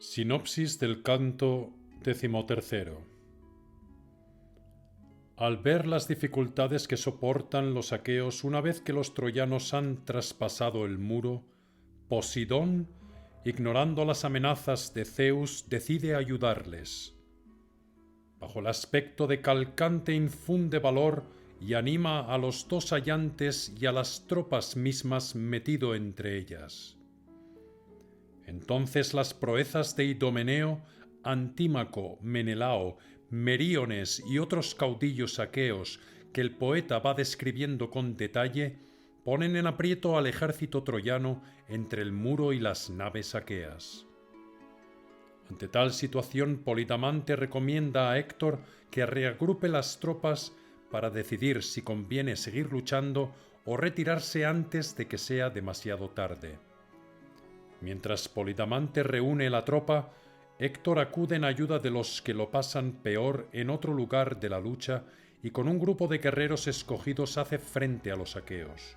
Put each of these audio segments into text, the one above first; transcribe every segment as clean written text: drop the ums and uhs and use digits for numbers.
Sinopsis del canto XIII. Al ver las dificultades que soportan los aqueos una vez que los troyanos han traspasado el muro, Posidón, ignorando las amenazas de Zeus, decide ayudarles. Bajo el aspecto de Calcante infunde valor y anima a los dos hayantes y a las tropas mismas metido entre ellas. Entonces las proezas de Idomeneo, Antímaco, Menelao, Meríones y otros caudillos aqueos que el poeta va describiendo con detalle, ponen en aprieto al ejército troyano entre el muro y las naves aqueas. Ante tal situación, Polidamante recomienda a Héctor que reagrupe las tropas para decidir si conviene seguir luchando o retirarse antes de que sea demasiado tarde. Mientras Polidamante reúne la tropa, Héctor acude en ayuda de los que lo pasan peor en otro lugar de la lucha y con un grupo de guerreros escogidos hace frente a los aqueos.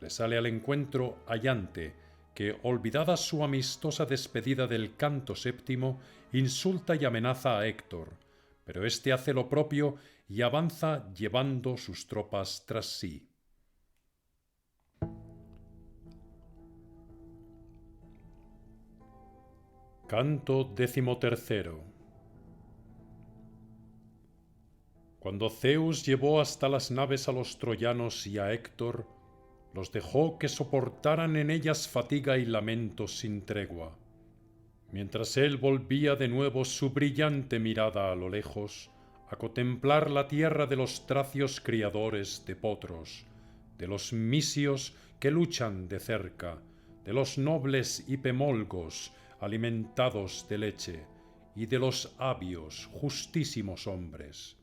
Le sale al encuentro Ayante, que, olvidada su amistosa despedida del canto séptimo, insulta y amenaza a Héctor, pero éste hace lo propio y avanza llevando sus tropas tras sí. Canto XIII. Cuando Zeus llevó hasta las naves a los troyanos y a Héctor, los dejó que soportaran en ellas fatiga y lamentos sin tregua. Mientras él volvía de nuevo su brillante mirada a lo lejos, a contemplar la tierra de los tracios criadores de potros, de los misios que luchan de cerca, de los nobles hipemolgos alimentados de leche, y de los abios, justísimos hombres.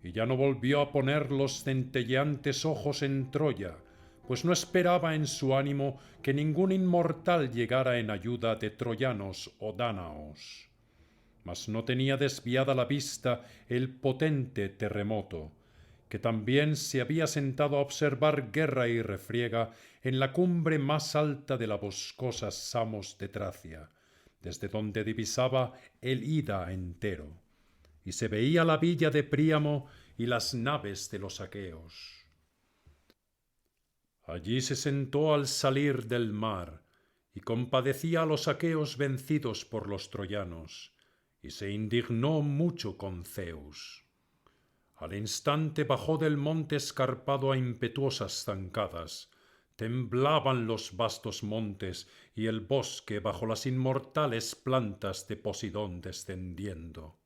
Y ya no volvió a poner los centelleantes ojos en Troya, pues no esperaba en su ánimo que ningún inmortal llegara en ayuda de troyanos o dánaos. Mas no tenía desviada la vista el potente terremoto, que también se había sentado a observar guerra y refriega en la cumbre más alta de la boscosa Samos de Tracia, desde donde divisaba el Ida entero, y se veía la villa de Príamo y las naves de los aqueos. Allí se sentó al salir del mar, y compadecía a los aqueos vencidos por los troyanos, y se indignó mucho con Zeus. Al instante bajó del monte escarpado a impetuosas zancadas. Temblaban los vastos montes y el bosque bajo las inmortales plantas de Posidón descendiendo.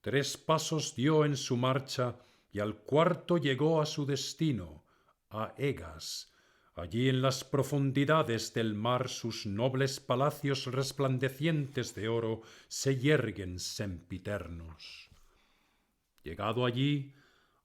3 pasos dio en su marcha y al cuarto llegó a su destino, a Egas. Allí en las profundidades del mar sus nobles palacios resplandecientes de oro se yerguen sempiternos. Llegado allí,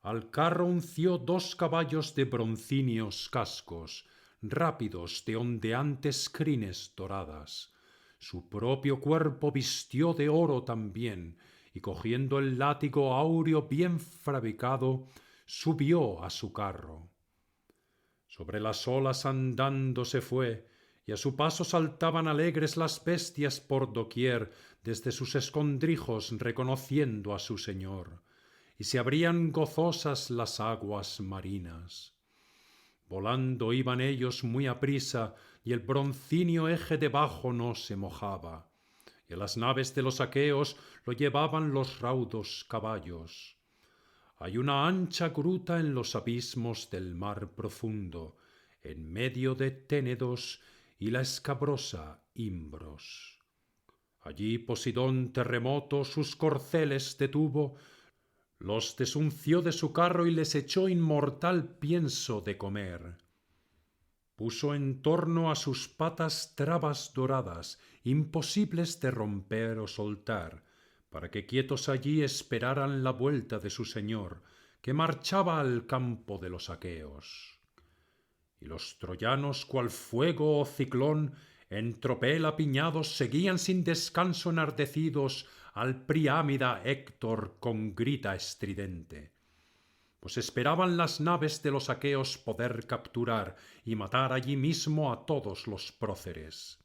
al carro unció 2 caballos de broncíneos cascos, rápidos de ondeantes crines doradas. Su propio cuerpo vistió de oro también, y cogiendo el látigo áureo bien fabricado, subió a su carro. Sobre las olas andando se fue, y a su paso saltaban alegres las bestias por doquier, desde sus escondrijos reconociendo a su señor, y se abrían gozosas las aguas marinas. Volando iban ellos muy aprisa, y el broncíneo eje debajo no se mojaba, y a las naves de los aqueos lo llevaban los raudos caballos. Hay una ancha gruta en los abismos del mar profundo, en medio de Ténedos y la escabrosa Imbros. Allí Posidón terremoto sus corceles detuvo, los desunció de su carro y les echó inmortal pienso de comer. Puso en torno a sus patas trabas doradas, imposibles de romper o soltar, para que quietos allí esperaran la vuelta de su señor, que marchaba al campo de los aqueos. Y los troyanos, cual fuego o ciclón, en tropel apiñados, seguían sin descanso enardecidos al Priámida Héctor con grita estridente, pues esperaban las naves de los aqueos poder capturar y matar allí mismo a todos los próceres.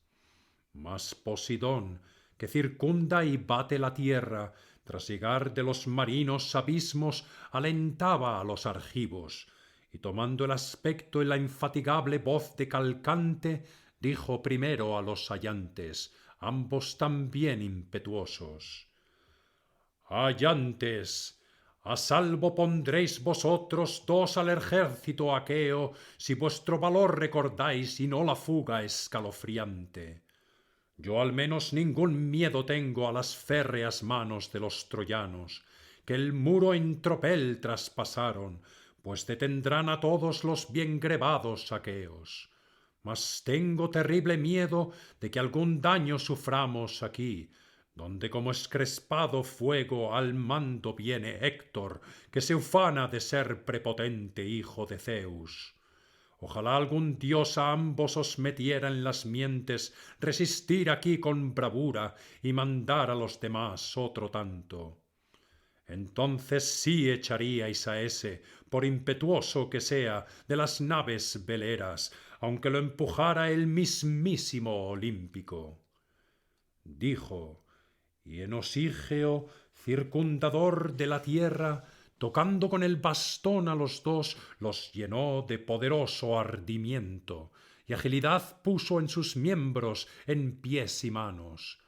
Mas Posidón, que circunda y bate la tierra, tras llegar de los marinos abismos, alentaba a los argivos, y tomando el aspecto y la infatigable voz de Calcante, dijo primero a los ayantes, ambos también impetuosos: Ayantes, a salvo pondréis vosotros dos al ejército aqueo, si vuestro valor recordáis y no la fuga escalofriante. Yo al menos ningún miedo tengo a las férreas manos de los troyanos, que el muro en tropel traspasaron, pues detendrán a todos los bien grebados aqueos. Mas tengo terrible miedo de que algún daño suframos aquí, donde como escrespado fuego al mando viene Héctor, que se ufana de ser prepotente hijo de Zeus. Ojalá algún dios a ambos os metiera en las mientes resistir aquí con bravura y mandar a los demás otro tanto. Entonces sí echaríais a ese, por impetuoso que sea, de las naves veleras, aunque lo empujara el mismísimo olímpico. Dijo, y en Osigeo, circundador de la tierra, tocando con el bastón a los dos, los llenó de poderoso ardimiento, y agilidad puso en sus miembros, en pies y manos.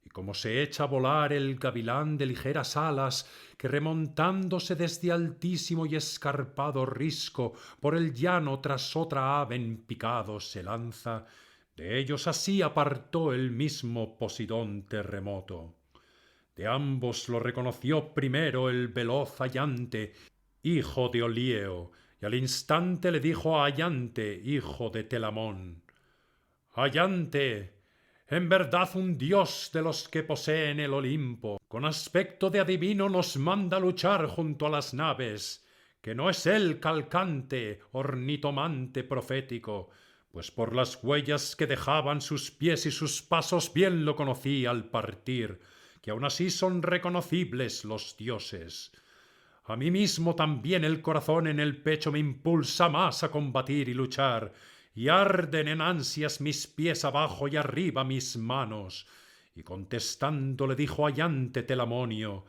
Y como se echa a volar el gavilán de ligeras alas, que remontándose desde altísimo y escarpado risco, por el llano tras otra ave en picado se lanza, de ellos así apartó el mismo Posidón terremoto. De ambos lo reconoció primero el veloz Ayante, hijo de Olieo, y al instante le dijo a Ayante, hijo de Telamón: Ayante, en verdad un dios de los que poseen el Olimpo, con aspecto de adivino nos manda luchar junto a las naves, que no es él Calcante, ornitomante profético, pues por las huellas que dejaban sus pies y sus pasos bien lo conocí al partir, que aun así son reconocibles los dioses. A mí mismo también el corazón en el pecho me impulsa más a combatir y luchar, y arden en ansias mis pies abajo y arriba mis manos. Y contestando le dijo Ayante Telamonio: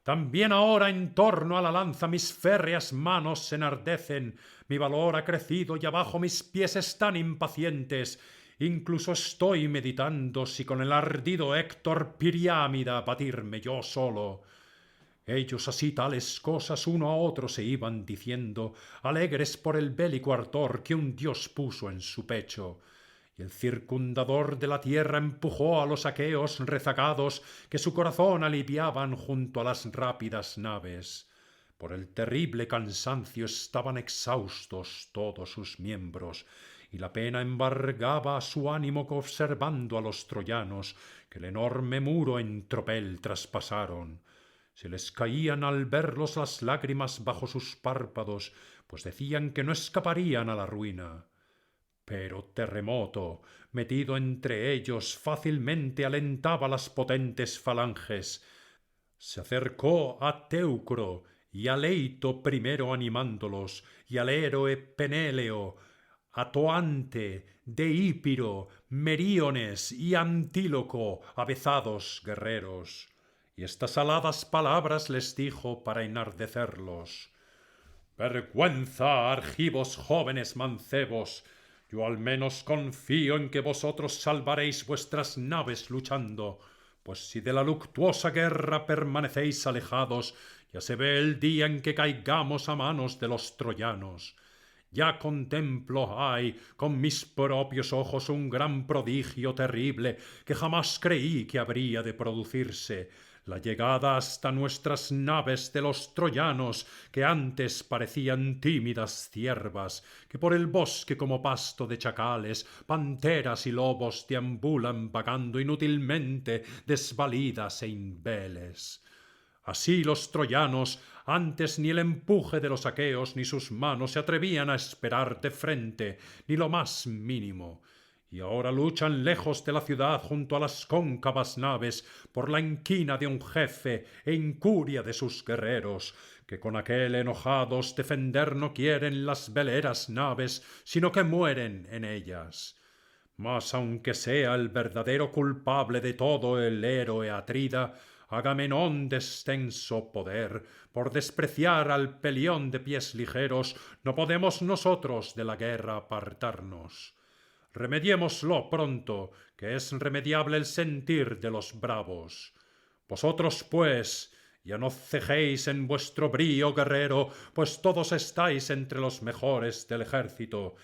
también ahora en torno a la lanza mis férreas manos se enardecen, mi valor ha crecido y abajo mis pies están impacientes. Incluso estoy meditando si con el ardido Héctor Piriámida batirme yo solo. Ellos así tales cosas uno a otro se iban diciendo, alegres por el bélico ardor que un dios puso en su pecho. Y el circundador de la tierra empujó a los aqueos rezagados que su corazón aliviaban junto a las rápidas naves. Por el terrible cansancio estaban exhaustos todos sus miembros, y la pena embargaba a su ánimo observando a los troyanos que el enorme muro en tropel traspasaron. Se les caían al verlos las lágrimas bajo sus párpados, pues decían que no escaparían a la ruina. Pero Terremoto, metido entre ellos, fácilmente alentaba las potentes falanges. Se acercó a Teucro y a Leito primero animándolos, y al héroe Penéleo, a Toante, Deípiro, Meríones y Antíloco, avezados guerreros. Y estas aladas palabras les dijo para enardecerlos: vergüenza, argivos jóvenes mancebos. Yo al menos confío en que vosotros salvaréis vuestras naves luchando, pues si de la luctuosa guerra permanecéis alejados, ya se ve el día en que caigamos a manos de los troyanos. Ya contemplo, ay, con mis propios ojos un gran prodigio terrible que jamás creí que habría de producirse, la llegada hasta nuestras naves de los troyanos, que antes parecían tímidas ciervas, que por el bosque como pasto de chacales, panteras y lobos deambulan vagando inútilmente, desvalidas e imbeles. Así los troyanos, antes ni el empuje de los aqueos ni sus manos se atrevían a esperar de frente ni lo más mínimo, y ahora luchan lejos de la ciudad junto a las cóncavas naves por la inquina de un jefe e incuria de sus guerreros, que con aquel enojados defender no quieren las veleras naves, sino que mueren en ellas. Mas aunque sea el verdadero culpable de todo el héroe Atrida, Agamenón de extenso poder, por despreciar al Pelión de pies ligeros, no podemos nosotros de la guerra apartarnos. Remediémoslo pronto, que es remediable el sentir de los bravos. Vosotros, pues, ya no cejéis en vuestro brío guerrero, pues todos estáis entre los mejores del ejército,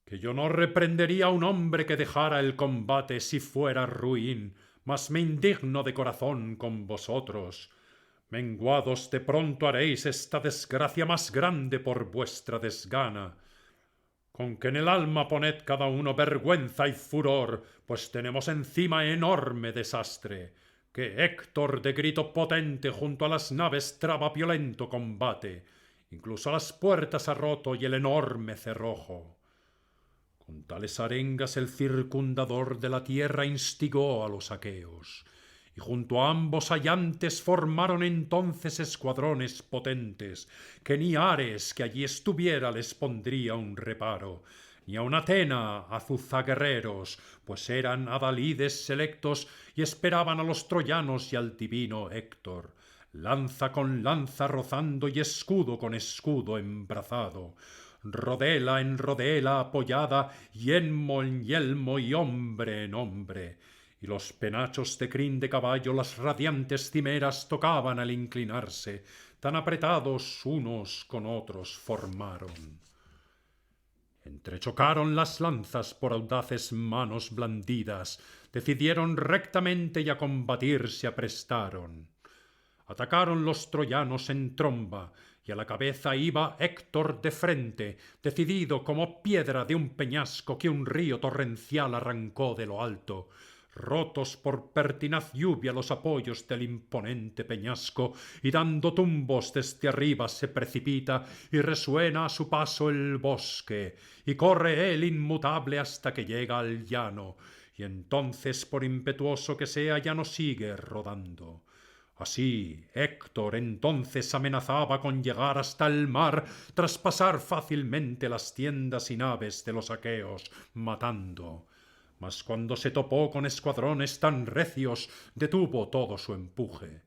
que yo no reprendería a un hombre que dejara el combate si fuera ruin, mas me indigno de corazón con vosotros. Menguados de pronto haréis esta desgracia más grande por vuestra desgana. Con que en el alma poned cada uno vergüenza y furor, pues tenemos encima enorme desastre, que Héctor de grito potente junto a las naves traba violento combate, incluso las puertas ha roto y el enorme cerrojo. Con tales arengas el circundador de la tierra instigó a los aqueos, y junto a ambos hallantes formaron entonces escuadrones potentes, que ni Ares que allí estuviera les pondría un reparo, ni aun Atena azuzaguerreros, pues eran adalides selectos y esperaban a los troyanos y al divino Héctor, lanza con lanza rozando y escudo con escudo embrazado, rodela en rodela apoyada, yelmo en yelmo y hombre en hombre, y los penachos de crin de caballo las radiantes cimeras tocaban al inclinarse, tan apretados unos con otros formaron. Entrechocaron las lanzas por audaces manos blandidas, decidieron rectamente y a combatir se aprestaron. Atacaron los troyanos en tromba, y a la cabeza iba Héctor de frente, decidido como piedra de un peñasco que un río torrencial arrancó de lo alto. Rotos por pertinaz lluvia los apoyos del imponente peñasco, y dando tumbos desde arriba se precipita, y resuena a su paso el bosque, y corre él inmutable hasta que llega al llano, y entonces por impetuoso que sea ya no sigue rodando. Así Héctor entonces amenazaba con llegar hasta el mar, traspasar fácilmente las tiendas y naves de los aqueos, matando. Mas cuando se topó con escuadrones tan recios, detuvo todo su empuje.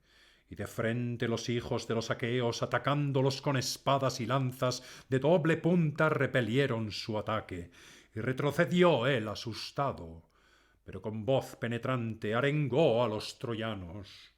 Y de frente los hijos de los aqueos, atacándolos con espadas y lanzas de doble punta, repelieron su ataque, y retrocedió él asustado, pero con voz penetrante arengó a los troyanos.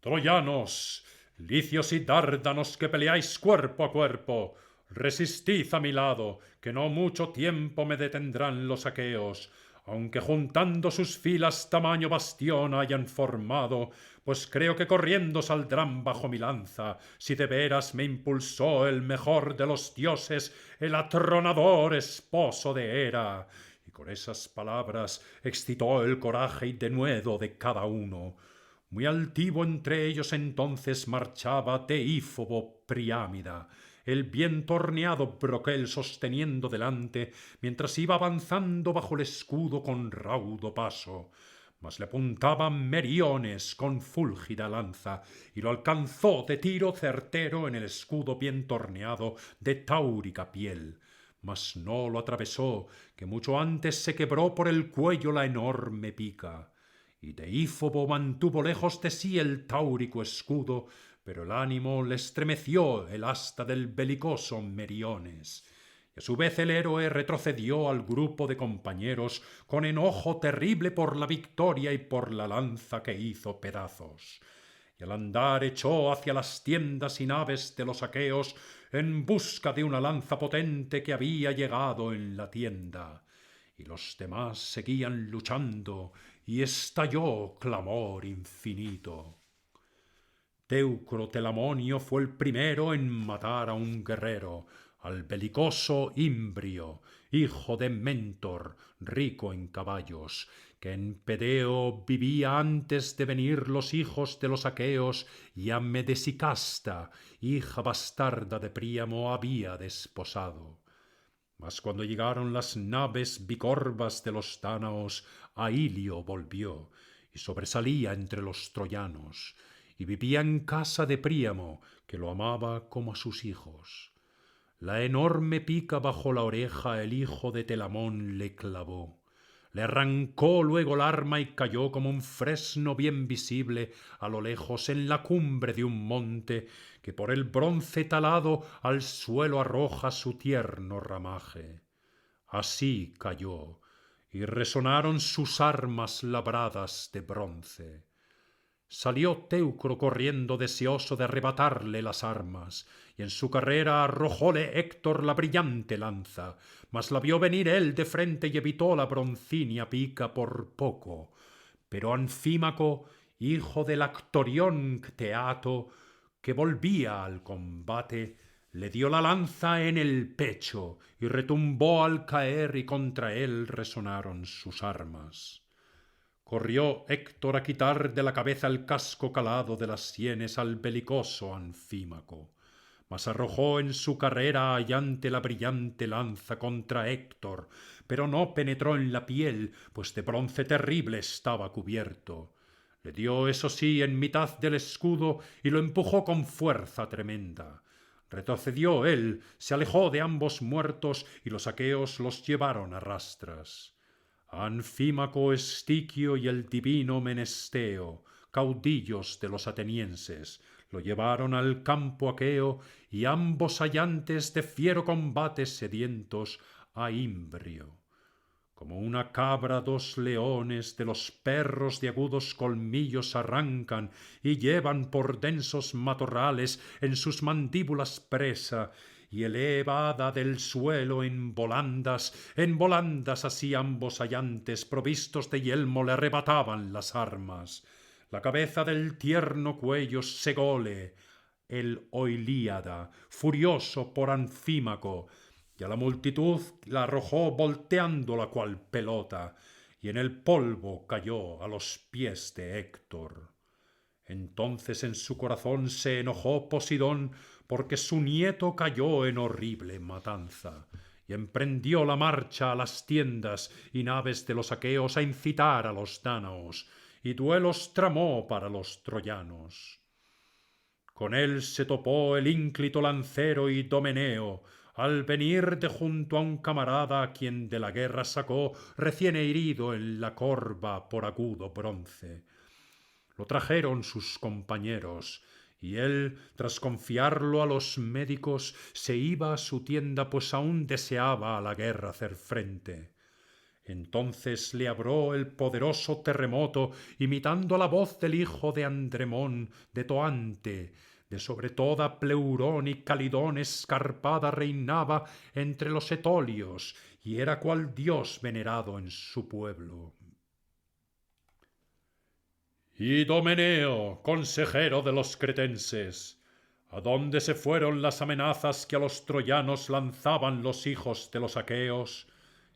Troyanos, licios y dárdanos que peleáis cuerpo a cuerpo, resistid a mi lado, que no mucho tiempo me detendrán los aqueos, aunque juntando sus filas tamaño bastión hayan formado, pues creo que corriendo saldrán bajo mi lanza, si de veras me impulsó el mejor de los dioses, el atronador esposo de Hera. Y con esas palabras excitó el coraje y denuedo de cada uno. Muy altivo entre ellos entonces marchaba Deífobo Priámida, el bien torneado broquel sosteniendo delante, mientras iba avanzando bajo el escudo con raudo paso. Mas le apuntaba Meriones con fúlgida lanza, y lo alcanzó de tiro certero en el escudo bien torneado de táurica piel. Mas no lo atravesó, que mucho antes se quebró por el cuello la enorme pica. Y Deífobo mantuvo lejos de sí el táurico escudo, pero el ánimo le estremeció el asta del belicoso Meriones. Y a su vez el héroe retrocedió al grupo de compañeros con enojo terrible por la victoria y por la lanza que hizo pedazos. Y al andar echó hacia las tiendas y naves de los aqueos en busca de una lanza potente que había llegado en la tienda. Y los demás seguían luchando, y estalló clamor infinito. Teucro Telamonio fue el primero en matar a un guerrero, al belicoso Imbrio, hijo de Mentor, rico en caballos, que en Pedeo vivía antes de venir los hijos de los aqueos, y a Medesicasta, hija bastarda de Príamo, había desposado. Mas cuando llegaron las naves bicorvas de los dánaos, a Ilio volvió, y sobresalía entre los troyanos, y vivía en casa de Príamo, que lo amaba como a sus hijos. La enorme pica bajo la oreja el hijo de Telamón le clavó. Le arrancó luego el arma y cayó como un fresno bien visible a lo lejos en la cumbre de un monte que por el bronce talado al suelo arroja su tierno ramaje. Así cayó, y resonaron sus armas labradas de bronce. Salió Teucro corriendo deseoso de arrebatarle las armas, y en su carrera arrojóle Héctor la brillante lanza, mas la vio venir él de frente y evitó la broncínea pica por poco. Pero Anfímaco, hijo del Actorión Cteato, que volvía al combate, le dio la lanza en el pecho y retumbó al caer y contra él resonaron sus armas. Corrió Héctor a quitar de la cabeza el casco calado de las sienes al belicoso Anfímaco, mas arrojó en su carrera allante la brillante lanza contra Héctor, pero no penetró en la piel, pues de bronce terrible estaba cubierto. Le dio, eso sí, en mitad del escudo y lo empujó con fuerza tremenda. Retrocedió él, se alejó de ambos muertos y los aqueos los llevaron a rastras. A Anfímaco, Estiquio y el divino Menesteo, caudillos de los atenienses, lo llevaron al campo aqueo y ambos hallantes de fiero combate sedientos a Imbrio. Como una cabra dos leones de los perros de agudos colmillos arrancan y llevan por densos matorrales en sus mandíbulas presa, y elevada del suelo en volandas así ambos hallantes provistos de yelmo le arrebataban las armas. La cabeza del tierno cuello sególe el Oilíada, furioso por Anfímaco, y a la multitud la arrojó volteando la cual pelota, y en el polvo cayó a los pies de Héctor. Entonces en su corazón se enojó Posidón porque su nieto cayó en horrible matanza, y emprendió la marcha a las tiendas y naves de los aqueos a incitar a los dánaos, y duelos tramó para los troyanos. Con él se topó el ínclito lancero Idomeneo, al venir de junto a un camarada a quien de la guerra sacó recién herido en la corva por agudo bronce. Lo trajeron sus compañeros, y él, tras confiarlo a los médicos, se iba a su tienda, pues aún deseaba a la guerra hacer frente. Entonces le abró el poderoso terremoto, imitando la voz del hijo de Andremón, de Toante, de sobre toda Pleurón y Calidón escarpada reinaba entre los etolios, y era cual dios venerado en su pueblo. Idomeneo, consejero de los cretenses, ¿a dónde se fueron las amenazas que a los troyanos lanzaban los hijos de los aqueos?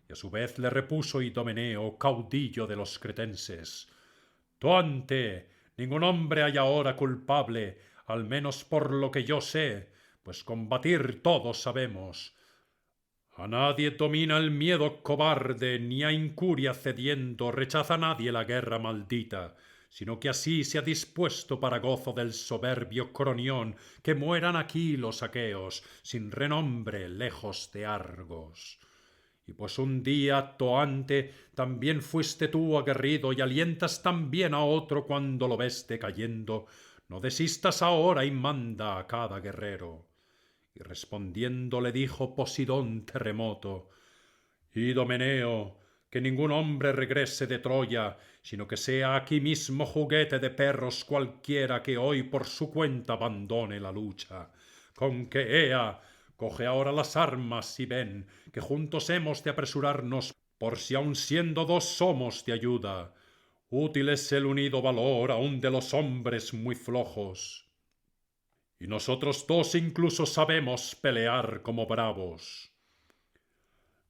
Y a su vez le repuso Idomeneo, caudillo de los cretenses: Toante, ningún hombre hay ahora culpable, al menos por lo que yo sé, pues combatir todos sabemos. A nadie domina el miedo cobarde, ni a incuria cediendo rechaza nadie la guerra maldita, sino que así se ha dispuesto para gozo del soberbio Cronión, que mueran aquí los aqueos, sin renombre, lejos de Argos. Y pues un día, Toante, también fuiste tú aguerrido y alientas también a otro cuando lo ves decayendo, no desistas ahora y manda a cada guerrero. Y respondiendo le dijo Posidón terremoto: Idomeneo, que ningún hombre regrese de Troya, sino que sea aquí mismo juguete de perros cualquiera que hoy por su cuenta abandone la lucha. Con que ea, coge ahora las armas y ven, que juntos hemos de apresurarnos, por si aun siendo dos somos de ayuda. Útil es el unido valor aun de los hombres muy flojos. Y nosotros dos incluso sabemos pelear como bravos.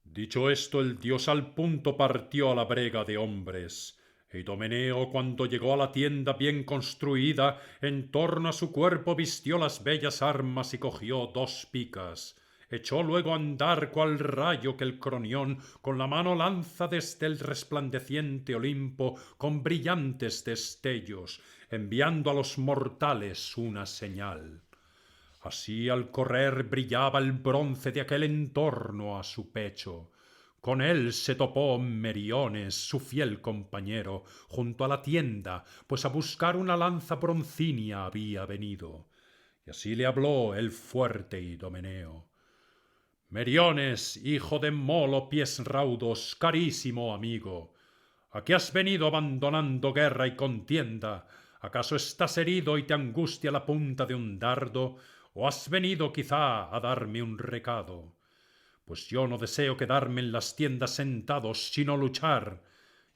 Dicho esto, el dios al punto partió a la brega de hombres. E Idomeneo, cuando llegó a la tienda bien construida, en torno a su cuerpo vistió las bellas armas y cogió dos picas. Echó luego a andar cual rayo que el Cronión con la mano lanza desde el resplandeciente Olimpo con brillantes destellos, enviando a los mortales una señal. Así al correr brillaba el bronce de aquel entorno a su pecho. Con él se topó Meriones, su fiel compañero, junto a la tienda, pues a buscar una lanza broncínea había venido. Y así le habló el fuerte Idomeneo: Meriones, hijo de Molo pies raudos, carísimo amigo, ¿a qué has venido abandonando guerra y contienda? ¿Acaso estás herido y te angustia la punta de un dardo? ¿O has venido quizá a darme un recado? Pues yo no deseo quedarme en las tiendas sentados, sino luchar.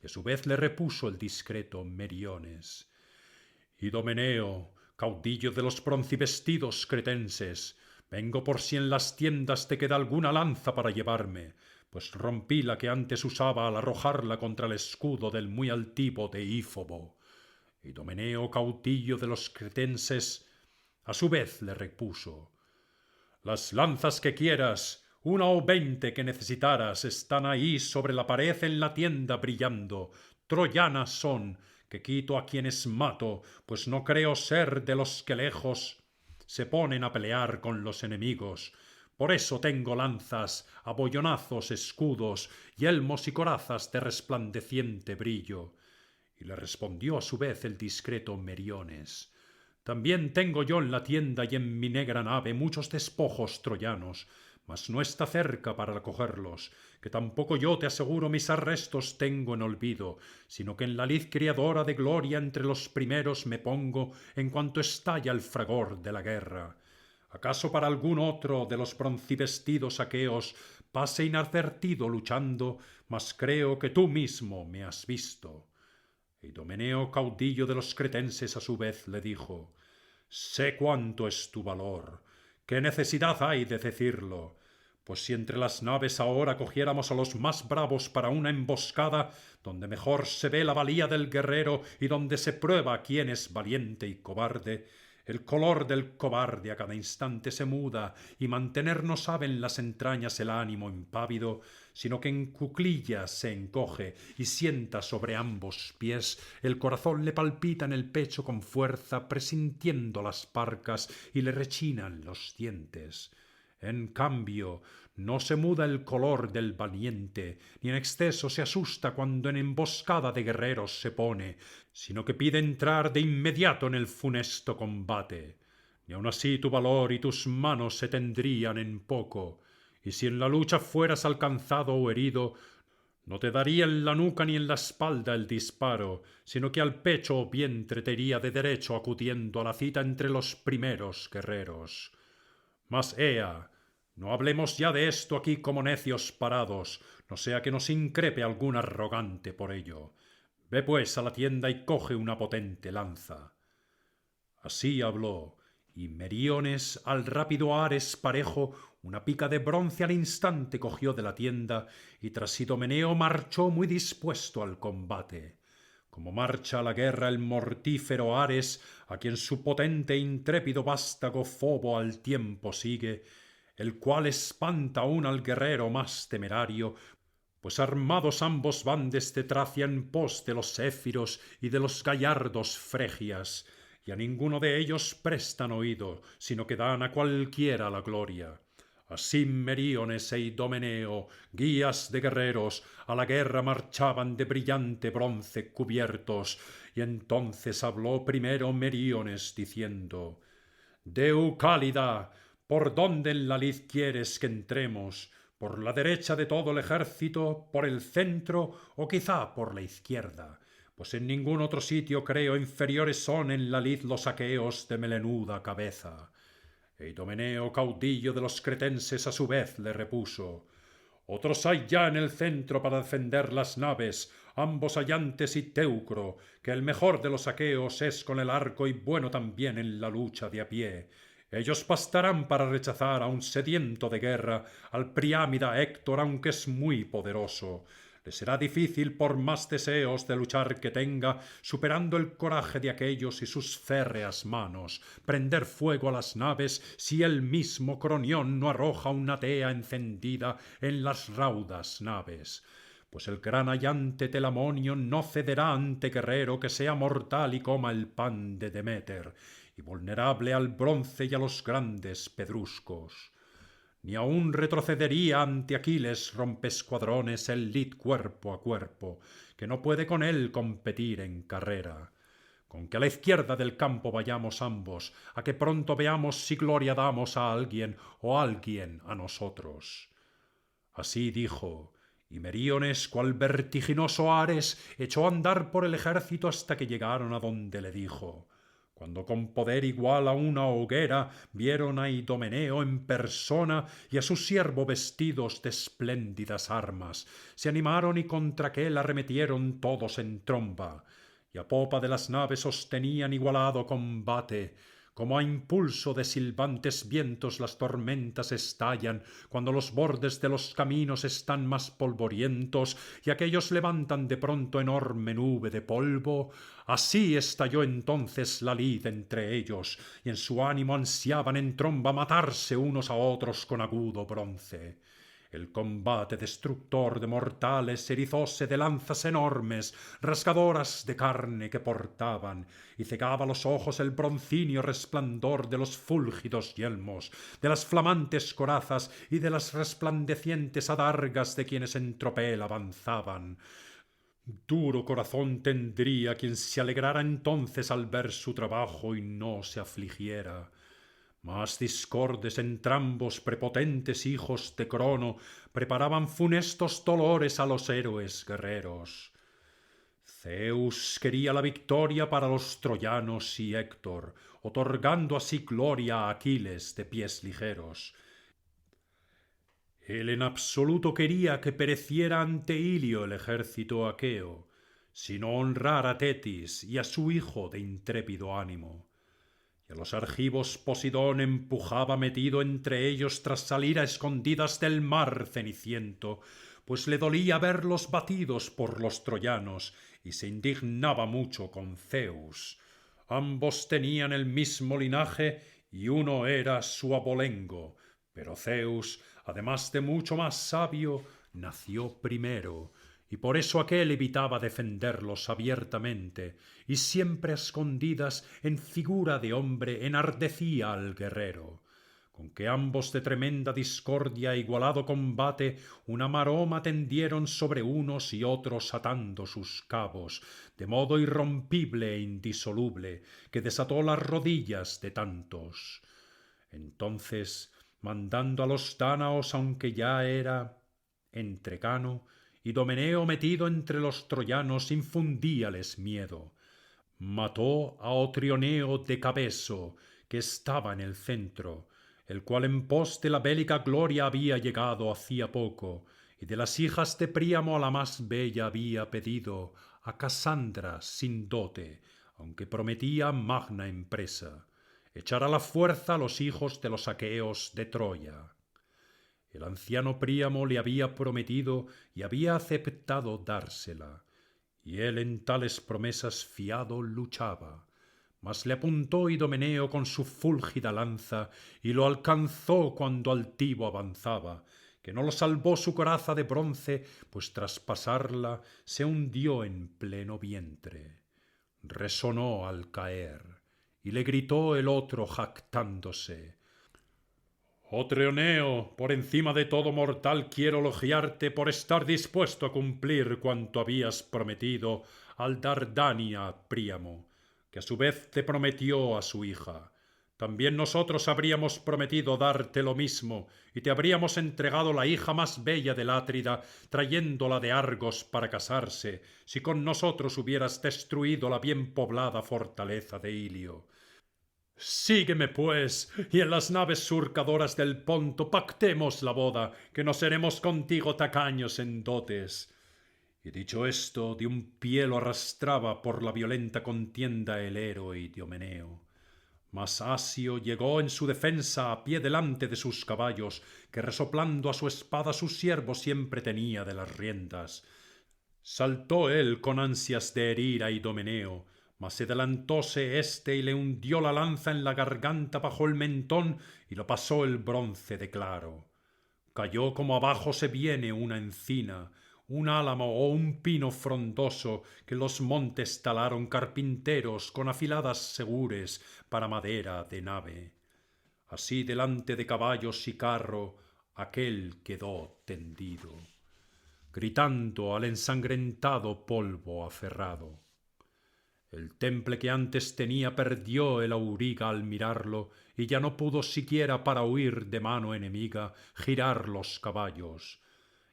Y a su vez le repuso el discreto Meriones: Idomeneo, caudillo de los broncivestidos cretenses, vengo por si en las tiendas te queda alguna lanza para llevarme, pues rompí la que antes usaba al arrojarla contra el escudo del muy altivo Deífobo. Idomeneo, caudillo de los cretenses, a su vez le repuso: las lanzas que quieras, 1 o 20 que necesitaras, están ahí sobre la pared en la tienda brillando. Troyanas son, que quito a quienes mato, pues no creo ser de los que lejos se ponen a pelear con los enemigos. Por eso tengo lanzas, abollonazos, escudos, yelmos y corazas de resplandeciente brillo. Y le respondió a su vez el discreto Meriones: también tengo yo en la tienda y en mi negra nave muchos despojos troyanos, mas no está cerca para cogerlos, que tampoco yo te aseguro mis arrestos tengo en olvido, sino que en la lid criadora de gloria entre los primeros me pongo en cuanto estalla el fragor de la guerra. ¿Acaso para algún otro de los broncivestidos aqueos pase inadvertido luchando, mas creo que tú mismo me has visto? Idomeneo, caudillo de los cretenses, a su vez le dijo: sé cuánto es tu valor. ¿Qué necesidad hay de decirlo? Pues si entre las naves ahora cogiéramos a los más bravos para una emboscada, donde mejor se ve la valía del guerrero y donde se prueba quién es valiente y cobarde, el color del cobarde a cada instante se muda y mantener no sabe en las entrañas el ánimo impávido, sino que en cuclillas se encoge y sienta sobre ambos pies, el corazón le palpita en el pecho con fuerza, presintiendo las parcas y le rechinan los dientes. En cambio, no se muda el color del valiente, ni en exceso se asusta cuando en emboscada de guerreros se pone, sino que pide entrar de inmediato en el funesto combate. Ni aun así tu valor y tus manos se tendrían en poco, y si en la lucha fueras alcanzado o herido, no te daría en la nuca ni en la espalda el disparo, sino que al pecho o vientre te iría de derecho acudiendo a la cita entre los primeros guerreros. Mas ea, no hablemos ya de esto aquí como necios parados, no sea que nos increpe algún arrogante por ello. Ve pues a la tienda y coge una potente lanza. Así habló, y Meriones al rápido Ares parejo una pica de bronce al instante cogió de la tienda, y tras Idomeneo marchó muy dispuesto al combate. Como marcha a la guerra el mortífero Ares, a quien su potente e intrépido vástago Fobo al tiempo sigue, el cual espanta aún al guerrero más temerario, pues armados ambos van desde Tracia en pos de los éfiros y de los gallardos fregias, y a ninguno de ellos prestan oído, sino que dan a cualquiera la gloria. Así Meriones e Idomeneo, guías de guerreros, a la guerra marchaban de brillante bronce cubiertos, y entonces habló primero Meriones diciendo: Deucálida, ¿por dónde en la lid quieres que entremos? ¿Por la derecha de todo el ejército, por el centro o quizá por la izquierda? Pues en ningún otro sitio creo inferiores son en la lid los aqueos de melenuda cabeza. E Idomeneo, caudillo de los cretenses, a su vez le repuso: otros hay ya en el centro para defender las naves, ambos Allantes y Teucro, que el mejor de los aqueos es con el arco y bueno también en la lucha de a pie. Ellos bastarán para rechazar a un sediento de guerra, al Priámida Héctor, aunque es muy poderoso. Le será difícil, por más deseos de luchar que tenga, superando el coraje de aquellos y sus férreas manos, prender fuego a las naves si el mismo Cronión no arroja una tea encendida en las raudas naves. Pues el gran Allante Telamonio no cederá ante guerrero que sea mortal y coma el pan de Deméter, y vulnerable al bronce y a los grandes pedruscos. Ni aun retrocedería ante Aquiles rompescuadrones el lid cuerpo a cuerpo, que no puede con él competir en carrera. Con que a la izquierda del campo vayamos ambos, a que pronto veamos si gloria damos a alguien o alguien a nosotros. Así dijo, y Meríones, cual vertiginoso Ares, echó a andar por el ejército hasta que llegaron a donde le dijo. Cuando con poder igual a una hoguera vieron a Idomeneo en persona y a su siervo vestidos de espléndidas armas, se animaron y contra aquél arremetieron todos en tromba, y a popa de las naves sostenían igualado combate, como a impulso de silbantes vientos las tormentas estallan cuando los bordes de los caminos están más polvorientos y aquellos levantan de pronto enorme nube de polvo, así estalló entonces la lid entre ellos, y en su ánimo ansiaban en tromba matarse unos a otros con agudo bronce. El combate destructor de mortales erizóse de lanzas enormes, rasgadoras de carne que portaban, y cegaba los ojos el broncíneo resplandor de los fúlgidos yelmos, de las flamantes corazas y de las resplandecientes adargas de quienes en tropel avanzaban. Duro corazón tendría quien se alegrara entonces al ver su trabajo y no se afligiera. Mas discordes entrambos prepotentes hijos de Crono preparaban funestos dolores a los héroes guerreros. Zeus quería la victoria para los troyanos y Héctor, otorgando así gloria a Aquiles de pies ligeros. Él en absoluto quería que pereciera ante Ilio el ejército aqueo, sino honrar a Tetis y a su hijo de intrépido ánimo. Y a los argivos Posidón empujaba metido entre ellos tras salir a escondidas del mar ceniciento, pues le dolía verlos batidos por los troyanos y se indignaba mucho con Zeus. Ambos tenían el mismo linaje y uno era su abolengo, pero Zeus, además de mucho más sabio, nació primero, y por eso aquél evitaba defenderlos abiertamente, y siempre a escondidas en figura de hombre enardecía al guerrero. Con que ambos de tremenda discordia e igualado combate una maroma tendieron sobre unos y otros atando sus cabos, de modo irrompible e indisoluble, que desató las rodillas de tantos. Entonces, mandando a los dánaos, aunque ya era entrecano, Idomeneo metido entre los troyanos infundíales miedo. Mató a Otrioneo de Cabeso, que estaba en el centro, el cual en pos de la bélica gloria había llegado hacía poco, y de las hijas de Príamo a la más bella había pedido, a Casandra sin dote, aunque prometía magna empresa, echar a la fuerza a los hijos de los aqueos de Troya. El anciano Príamo le había prometido y había aceptado dársela, y él en tales promesas fiado luchaba. Mas le apuntó Idomeneo con su fúlgida lanza y lo alcanzó cuando altivo avanzaba, que no lo salvó su coraza de bronce, pues tras pasarla se hundió en pleno vientre. Resonó al caer, y le gritó el otro jactándose: «Oh Trioneo, por encima de todo mortal quiero elogiarte por estar dispuesto a cumplir cuanto habías prometido al Dardania a Príamo, que a su vez te prometió a su hija. También nosotros habríamos prometido darte lo mismo, y te habríamos entregado la hija más bella del Átrida, trayéndola de Argos para casarse, si con nosotros hubieras destruido la bien poblada fortaleza de Ilio. Sígueme, pues, y en las naves surcadoras del Ponto pactemos la boda, que no seremos contigo tacaños en dotes». Y dicho esto, de un pie lo arrastraba por la violenta contienda el héroe Idomeneo. Mas Asio llegó en su defensa a pie delante de sus caballos, que resoplando a su espada su siervo siempre tenía de las riendas. Saltó él con ansias de herir a Idomeneo, mas se adelantóse éste y le hundió la lanza en la garganta bajo el mentón y lo pasó el bronce de claro. Cayó como abajo se viene una encina, un álamo o un pino frondoso que los montes talaron carpinteros con afiladas segures para madera de nave. Así delante de caballos y carro aquel quedó tendido, gritando al ensangrentado polvo aferrado. El temple que antes tenía perdió el auriga al mirarlo, y ya no pudo siquiera para huir de mano enemiga girar los caballos.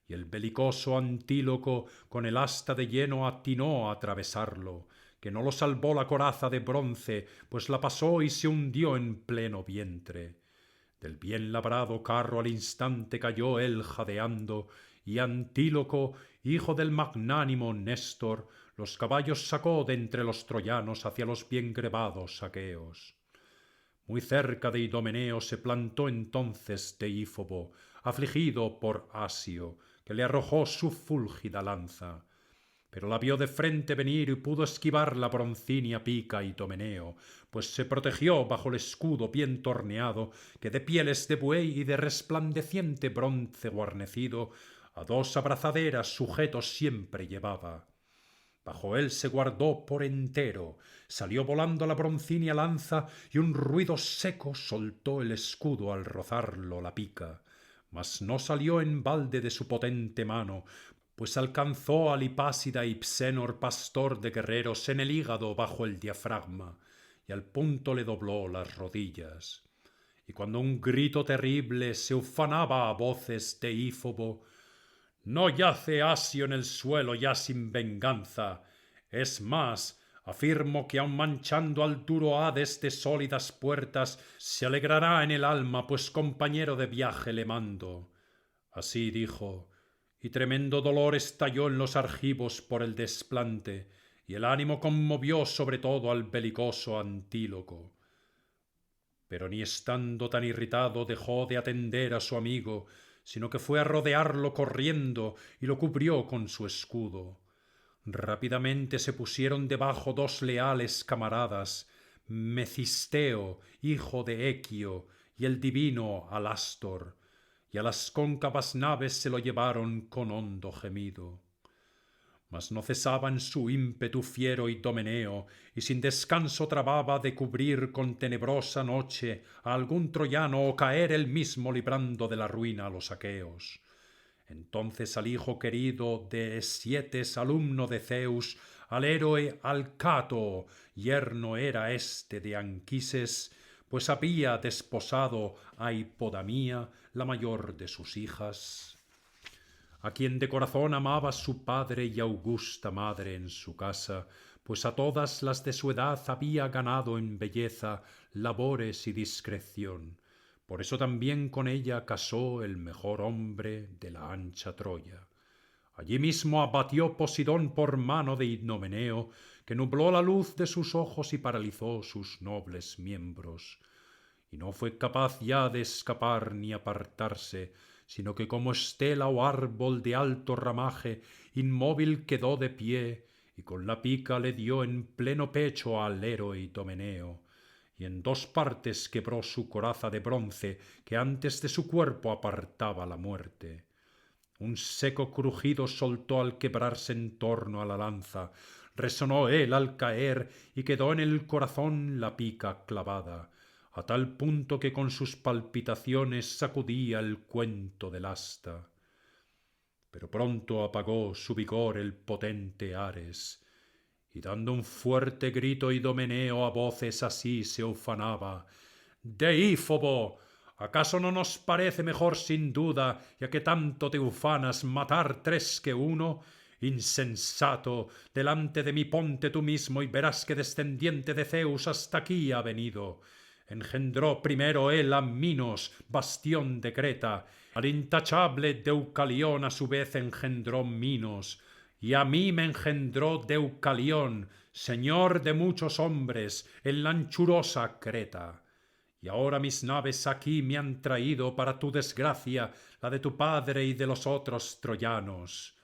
Y el belicoso Antíloco con el asta de hieno atinó a atravesarlo, que no lo salvó la coraza de bronce, pues la pasó y se hundió en pleno vientre. Del bien labrado carro al instante cayó él jadeando, y Antíloco, hijo del magnánimo Néstor, los caballos sacó de entre los troyanos hacia los bien grebados aqueos. Muy cerca de Idomeneo se plantó entonces Deífobo, afligido por Asio, que le arrojó su fúlgida lanza. Pero la vio de frente venir y pudo esquivar la broncínea pica Idomeneo, pues se protegió bajo el escudo bien torneado, que de pieles de buey y de resplandeciente bronce guarnecido, a dos abrazaderas sujetos siempre llevaba. Bajo él se guardó por entero, salió volando la broncínea lanza, y un ruido seco soltó el escudo al rozarlo la pica. Mas no salió en balde de su potente mano, pues alcanzó al Hipásida Hipsénor, pastor de guerreros, en el hígado bajo el diafragma, y al punto le dobló las rodillas. Y cuando un grito terrible se ufanaba a voces de Ífobo, no yace Asio en el suelo ya sin venganza. Es más, afirmo que aun manchando al duro Hades de sólidas puertas, se alegrará en el alma, pues compañero de viaje le mando. Así dijo, y tremendo dolor estalló en los argivos por el desplante, y el ánimo conmovió sobre todo al belicoso Antíloco. Pero ni estando tan irritado dejó de atender a su amigo, sino que fue a rodearlo corriendo y lo cubrió con su escudo. Rápidamente se pusieron debajo dos leales camaradas, Mecisteo, hijo de Equio, y el divino Alástor, y a las cóncavas naves se lo llevaron con hondo gemido. Mas no cesaba en su ímpetu fiero Idomeneo, y sin descanso trababa de cubrir con tenebrosa noche a algún troyano o caer él mismo librando de la ruina a los aqueos. Entonces al hijo querido de Esietes, alumno de Zeus, al héroe Alcato, yerno era este de Anquises, pues había desposado a Hipodamía, la mayor de sus hijas, a quien de corazón amaba su padre y augusta madre en su casa, pues a todas las de su edad había ganado en belleza, labores y discreción. Por eso también con ella casó el mejor hombre de la ancha Troya. Allí mismo abatió Posidón por mano de Idomeneo, que nubló la luz de sus ojos y paralizó sus nobles miembros. Y no fue capaz ya de escapar ni apartarse, sino que como estela o árbol de alto ramaje, inmóvil quedó de pie, y con la pica le dio en pleno pecho al héroe Idomeneo, y en dos partes quebró su coraza de bronce, que antes de su cuerpo apartaba la muerte. Un seco crujido soltó al quebrarse en torno a la lanza, resonó él al caer, y quedó en el corazón la pica clavada, a tal punto que con sus palpitaciones sacudía el cuento del asta. Pero pronto apagó su vigor el potente Ares, y dando un fuerte grito Idomeneo a voces así se ufanaba: «Deífobo, ¿acaso no nos parece mejor sin duda, ya que tanto te ufanas, matar tres que uno? Insensato, delante de mí ponte tú mismo y verás que descendiente de Zeus hasta aquí ha venido. Engendró primero él a Minos, bastión de Creta, al intachable Deucalión a su vez engendró Minos, y a mí me engendró Deucalión, señor de muchos hombres, en la anchurosa Creta. Y ahora mis naves aquí me han traído para tu desgracia, la de tu padre y de los otros troyanos».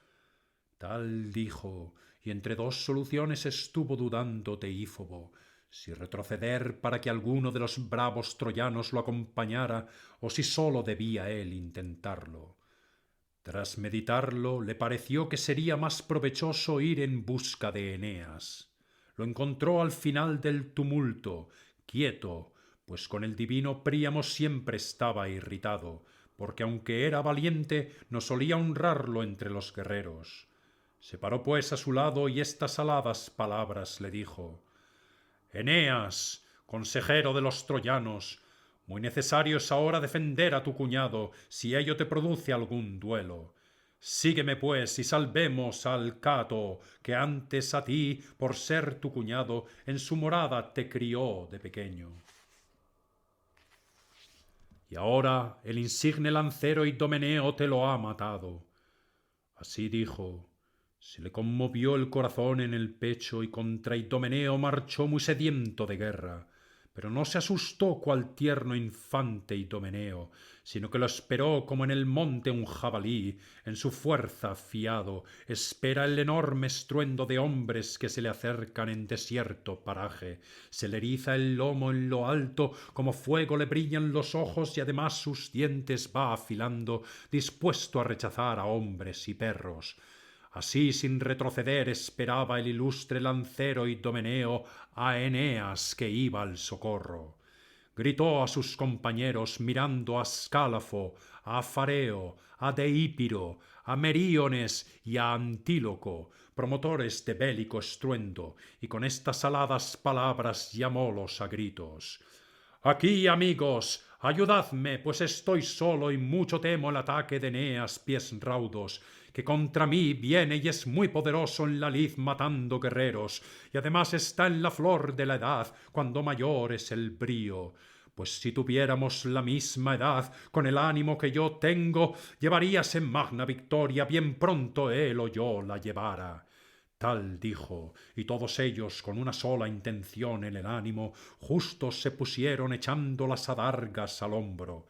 Tal dijo, y entre dos soluciones estuvo dudando Deífobo, si retroceder para que alguno de los bravos troyanos lo acompañara, o si sólo debía él intentarlo. Tras meditarlo, le pareció que sería más provechoso ir en busca de Eneas. Lo encontró al final del tumulto, quieto, pues con el divino Príamo siempre estaba irritado, porque aunque era valiente, no solía honrarlo entre los guerreros. Se paró pues a su lado y estas aladas palabras le dijo: Eneas, consejero de los troyanos, muy necesario es ahora defender a tu cuñado, si ello te produce algún duelo. Sígueme pues y salvemos al Cato, que antes a ti, por ser tu cuñado, en su morada te crió de pequeño. Y ahora el insigne lancero Idomeneo te lo ha matado. Así dijo. Se le conmovió el corazón en el pecho y contra Idomeneo marchó muy sediento de guerra. Pero no se asustó cual tierno infante Idomeneo, sino que lo esperó como en el monte un jabalí, en su fuerza fiado, espera el enorme estruendo de hombres que se le acercan en desierto paraje. Se le eriza el lomo en lo alto, como fuego le brillan los ojos y además sus dientes va afilando, dispuesto a rechazar a hombres y perros. Así sin retroceder esperaba el ilustre lancero Idomeneo a Eneas que iba al socorro. Gritó a sus compañeros mirando a Ascálafo, a Fareo, a Deípiro, a Meríones y a Antíloco, promotores de bélico estruendo, y con estas aladas palabras llamólos a gritos. Aquí, amigos, ayudadme, pues estoy solo y mucho temo el ataque de Eneas pies raudos, que contra mí viene y es muy poderoso en la lid matando guerreros, y además está en la flor de la edad, cuando mayor es el brío. Pues si tuviéramos la misma edad, con el ánimo que yo tengo, llevaríase magna victoria, bien pronto él o yo la llevara. Tal dijo, y todos ellos, con una sola intención en el ánimo, justos se pusieron echando las adargas al hombro.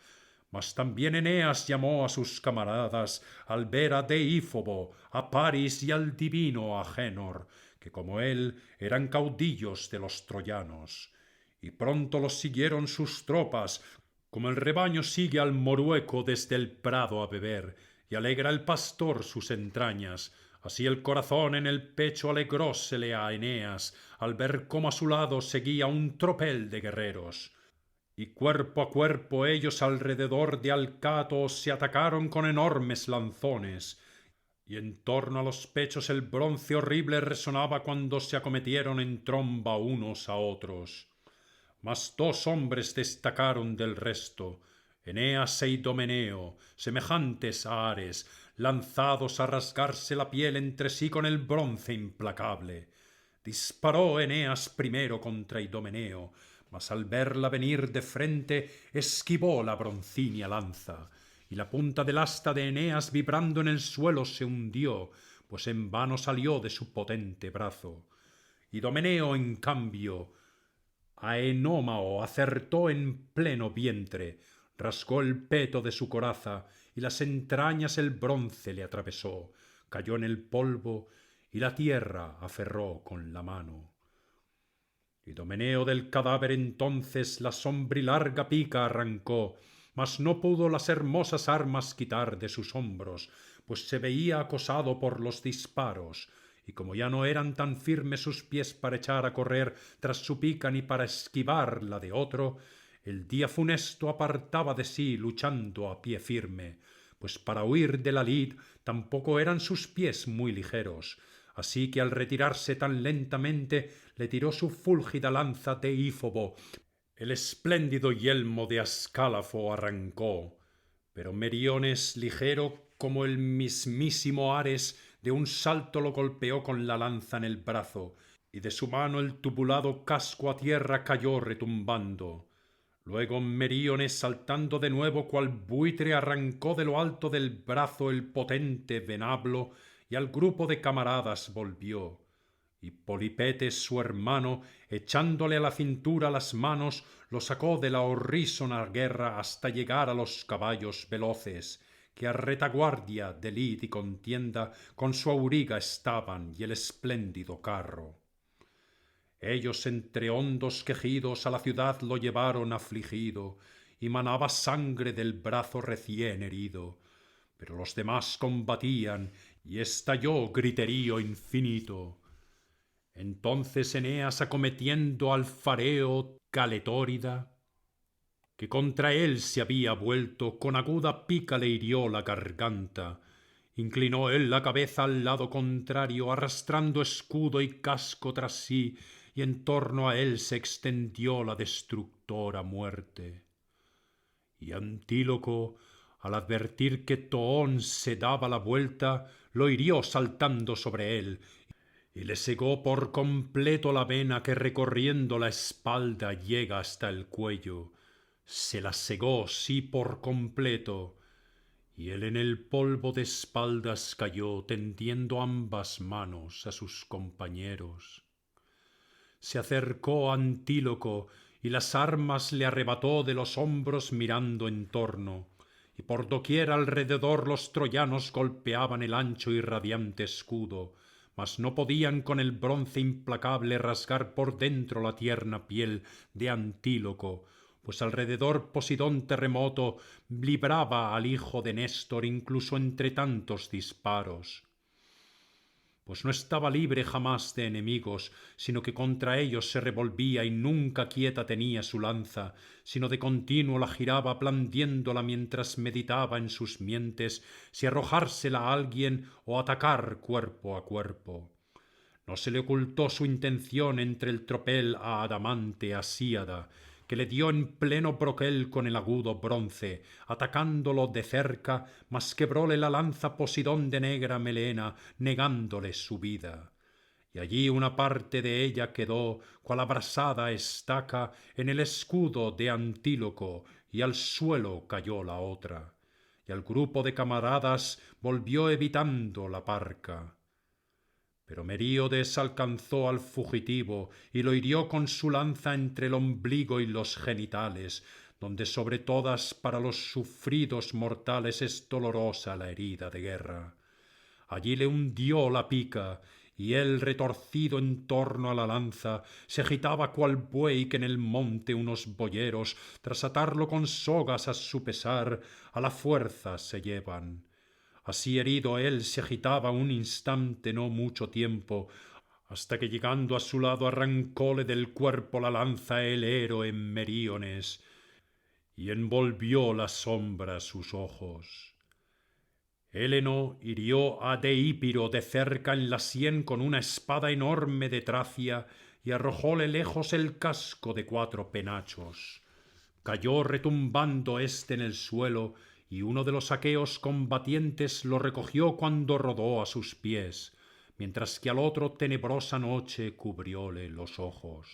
Mas también Eneas llamó a sus camaradas al ver a Deífobo, a Paris y al divino Agénor, que como él eran caudillos de los troyanos. Y pronto los siguieron sus tropas, como el rebaño sigue al morueco desde el prado a beber, y alegra el pastor sus entrañas. Así el corazón en el pecho alegrósele a Eneas al ver cómo a su lado seguía un tropel de guerreros. Y cuerpo a cuerpo ellos alrededor de Alcato se atacaron con enormes lanzones, y en torno a los pechos el bronce horrible resonaba cuando se acometieron en tromba unos a otros. Mas dos hombres destacaron del resto, Eneas e Idomeneo, semejantes a Ares, lanzados a rasgarse la piel entre sí con el bronce implacable. Disparó Eneas primero contra Idomeneo, mas al verla venir de frente esquivó la broncínea lanza, y la punta del asta de Eneas vibrando en el suelo se hundió, pues en vano salió de su potente brazo. Idomeneo, en cambio, a Enómao acertó en pleno vientre, rasgó el peto de su coraza y las entrañas el bronce le atravesó, cayó en el polvo y la tierra aferró con la mano. Idomeneo del cadáver entonces la sombrilarga pica arrancó, mas no pudo las hermosas armas quitar de sus hombros, pues se veía acosado por los disparos, y como ya no eran tan firmes sus pies para echar a correr tras su pica ni para esquivar la de otro, el día funesto apartaba de sí luchando a pie firme, pues para huir de la lid tampoco eran sus pies muy ligeros, así que al retirarse tan lentamente le tiró su fúlgida lanza Deífobo, el espléndido yelmo de Ascálafo arrancó, pero Meriones, ligero como el mismísimo Ares, de un salto lo golpeó con la lanza en el brazo, y de su mano el tubulado casco a tierra cayó retumbando. Luego Meriones, saltando de nuevo cual buitre, arrancó de lo alto del brazo el potente venablo, y al grupo de camaradas volvió. Y Polipetes su hermano, echándole a la cintura las manos, lo sacó de la horrísona guerra hasta llegar a los caballos veloces, que a retaguardia de lid y contienda con su auriga estaban y el espléndido carro. Ellos entre hondos quejidos a la ciudad lo llevaron afligido, y manaba sangre del brazo recién herido. Pero los demás combatían, y estalló griterío infinito. Entonces Eneas, acometiendo al fareo Caletórida, que contra él se había vuelto, con aguda pica le hirió la garganta. Inclinó él la cabeza al lado contrario, arrastrando escudo y casco tras sí, y en torno a él se extendió la destructora muerte. Y Antíloco, al advertir que Toón se daba la vuelta, lo hirió saltando sobre él, y le cegó por completo la vena que recorriendo la espalda llega hasta el cuello. Se la cegó, sí, por completo, y él en el polvo de espaldas cayó, tendiendo ambas manos a sus compañeros. Se acercó Antíloco, y las armas le arrebató de los hombros mirando en torno, y por doquier alrededor los troyanos golpeaban el ancho y radiante escudo, mas no podían con el bronce implacable rasgar por dentro la tierna piel de Antíloco, pues alrededor Posidón terremoto libraba al hijo de Néstor incluso entre tantos disparos. Pues no estaba libre jamás de enemigos, sino que contra ellos se revolvía y nunca quieta tenía su lanza, sino de continuo la giraba blandiéndola mientras meditaba en sus mientes si arrojársela a alguien o atacar cuerpo a cuerpo. No se le ocultó su intención entre el tropel a Adamante Asíada, que le dio en pleno broquel con el agudo bronce, atacándolo de cerca, mas quebróle la lanza Posidón de negra melena, negándole su vida. Y allí una parte de ella quedó, cual abrasada estaca, en el escudo de Antíloco, y al suelo cayó la otra. Y al grupo de camaradas volvió evitando la parca. Pero Meríodes alcanzó al fugitivo y lo hirió con su lanza entre el ombligo y los genitales, donde sobre todas para los sufridos mortales es dolorosa la herida de guerra. Allí le hundió la pica, y él, retorcido en torno a la lanza, se agitaba cual buey que en el monte unos boyeros, tras atarlo con sogas a su pesar, a la fuerza se llevan. Así herido él se agitaba un instante, no mucho tiempo, hasta que llegando a su lado arrancóle del cuerpo la lanza el héroe Meríones, y envolvió la sombra sus ojos. Héleno hirió a Deípiro de cerca en la sien con una espada enorme de Tracia y arrojóle lejos el casco de 4 penachos. Cayó retumbando éste en el suelo, y uno de los aqueos combatientes lo recogió cuando rodó a sus pies, mientras que al otro tenebrosa noche cubrióle los ojos.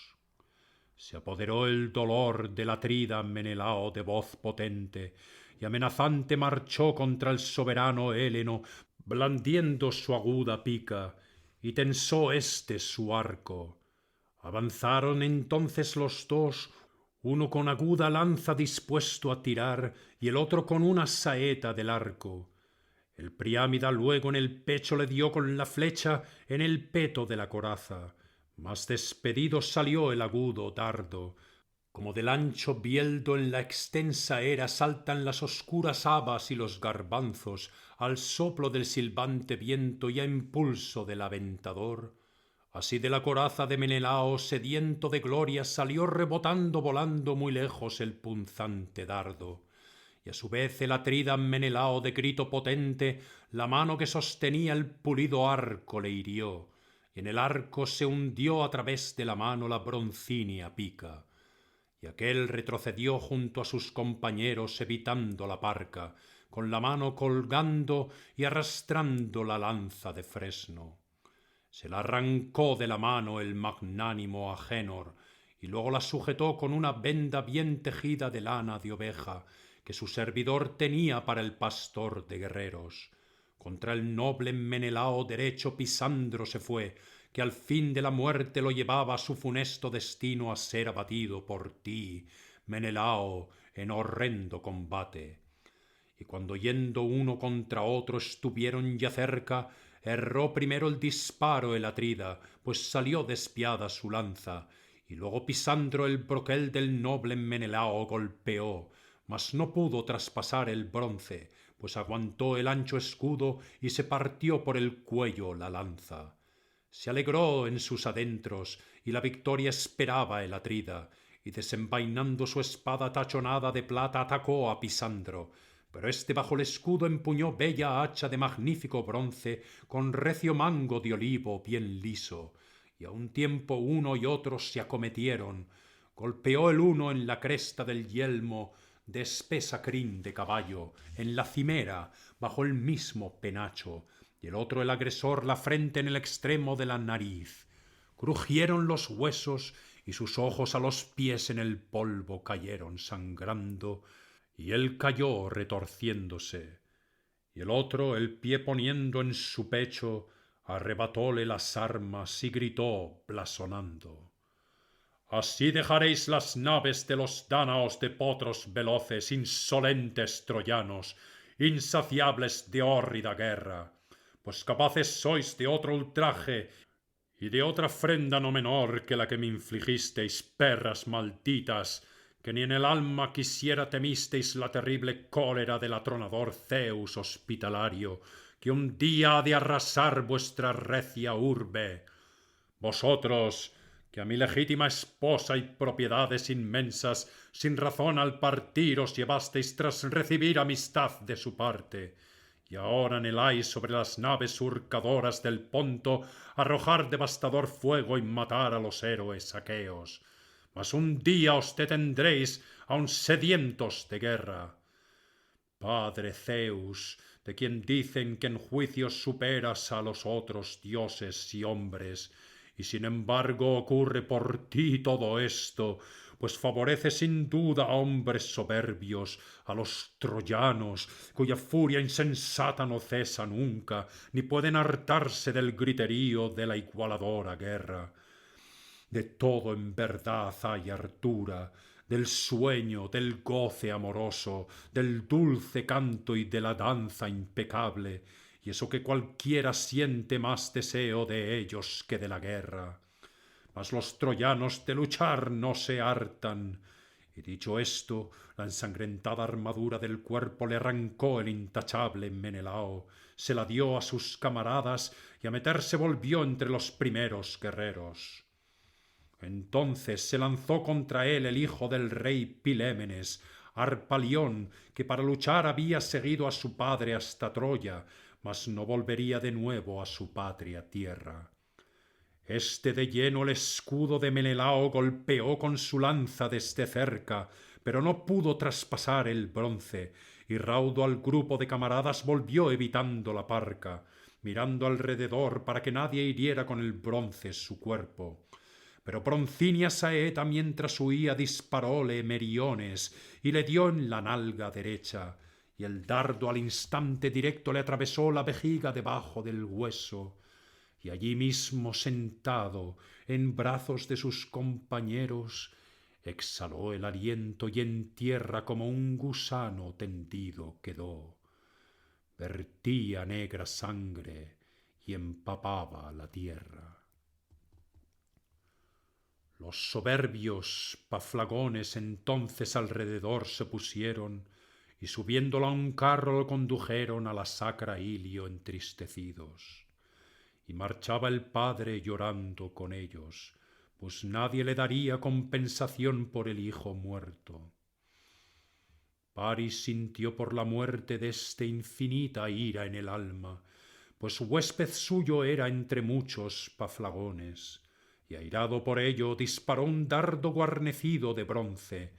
Se apoderó el dolor del atrida Menelao de voz potente, y amenazante marchó contra el soberano Héleno, blandiendo su aguda pica, y tensó éste su arco. Avanzaron entonces los dos, uno con aguda lanza dispuesto a tirar, y el otro con una saeta del arco. El Priámida luego en el pecho le dio con la flecha en el peto de la coraza, mas despedido salió el agudo dardo. Como del ancho bieldo en la extensa era saltan las oscuras habas y los garbanzos al soplo del silbante viento y a impulso del aventador, así de la coraza de Menelao, sediento de gloria, salió rebotando volando muy lejos el punzante dardo. Y a su vez el atrida Menelao de grito potente, la mano que sostenía el pulido arco le hirió, y en el arco se hundió a través de la mano la broncínea pica. Y aquél retrocedió junto a sus compañeros evitando la parca, con la mano colgando y arrastrando la lanza de fresno. Se la arrancó de la mano el magnánimo Agénor, y luego la sujetó con una venda bien tejida de lana de oveja, que su servidor tenía para el pastor de guerreros. Contra el noble Menelao derecho Pisandro se fue, que al fin de la muerte lo llevaba a su funesto destino a ser abatido por ti, Menelao, en horrendo combate. Y cuando yendo uno contra otro estuvieron ya cerca, erró primero el disparo el atrida, pues salió despiada su lanza, y luego Pisandro el broquel del noble Menelao golpeó, mas no pudo traspasar el bronce, pues aguantó el ancho escudo y se partió por el cuello la lanza. Se alegró en sus adentros y la victoria esperaba el Atrida, y desenvainando su espada tachonada de plata atacó a Pisandro, pero éste bajo el escudo empuñó bella hacha de magnífico bronce con recio mango de olivo bien liso, y a un tiempo uno y otro se acometieron. Golpeó el uno en la cresta del yelmo de espesa crin de caballo, en la cimera, bajo el mismo penacho, y el otro el agresor la frente en el extremo de la nariz. Crujieron los huesos y sus ojos a los pies en el polvo cayeron sangrando, y él cayó retorciéndose, y el otro, el pie poniendo en su pecho, arrebatóle las armas y gritó blasonando: Así dejaréis las naves de los dánaos de potros veloces, insolentes troyanos, insaciables de hórrida guerra, pues capaces sois de otro ultraje y de otra afrenta no menor que la que me infligisteis, perras malditas, que ni en el alma quisiera temisteis la terrible cólera del atronador Zeus hospitalario, que un día ha de arrasar vuestra recia urbe. Vosotros, que a mi legítima esposa y propiedades inmensas, sin razón al partir os llevasteis tras recibir amistad de su parte, y ahora anheláis sobre las naves surcadoras del Ponto arrojar devastador fuego y matar a los héroes aqueos. Mas un día os detendréis aun sedientos de guerra. Padre Zeus, de quien dicen que en juicios superas a los otros dioses y hombres, y sin embargo ocurre por ti todo esto, pues favorece sin duda a hombres soberbios, a los troyanos, cuya furia insensata no cesa nunca, ni pueden hartarse del griterío de la igualadora guerra. De todo en verdad hay hartura, del sueño, del goce amoroso, del dulce canto y de la danza impecable, y eso que cualquiera siente más deseo de ellos que de la guerra. Mas los troyanos de luchar no se hartan. Y dicho esto, la ensangrentada armadura del cuerpo le arrancó el intachable Menelao, se la dio a sus camaradas y a meterse volvió entre los primeros guerreros. Entonces se lanzó contra él el hijo del rey Pilémenes, Harpalión, que para luchar había seguido a su padre hasta Troya, mas no volvería de nuevo a su patria tierra. Este de lleno el escudo de Menelao golpeó con su lanza desde cerca, pero no pudo traspasar el bronce, y raudo al grupo de camaradas volvió evitando la parca, mirando alrededor para que nadie hiriera con el bronce su cuerpo. Pero Broncinia Saeta mientras huía disparóle Meriones y le dio en la nalga derecha, y el dardo al instante directo le atravesó la vejiga debajo del hueso, y allí mismo sentado en brazos de sus compañeros exhaló el aliento y en tierra como un gusano tendido quedó. Vertía negra sangre y empapaba la tierra. Los soberbios paflagones entonces alrededor se pusieron y subiéndolo a un carro lo condujeron a la sacra Ilio entristecidos. Y marchaba el padre llorando con ellos, pues nadie le daría compensación por el hijo muerto. Paris sintió por la muerte de este infinita ira en el alma, pues huésped suyo era entre muchos paflagones, y airado por ello disparó un dardo guarnecido de bronce.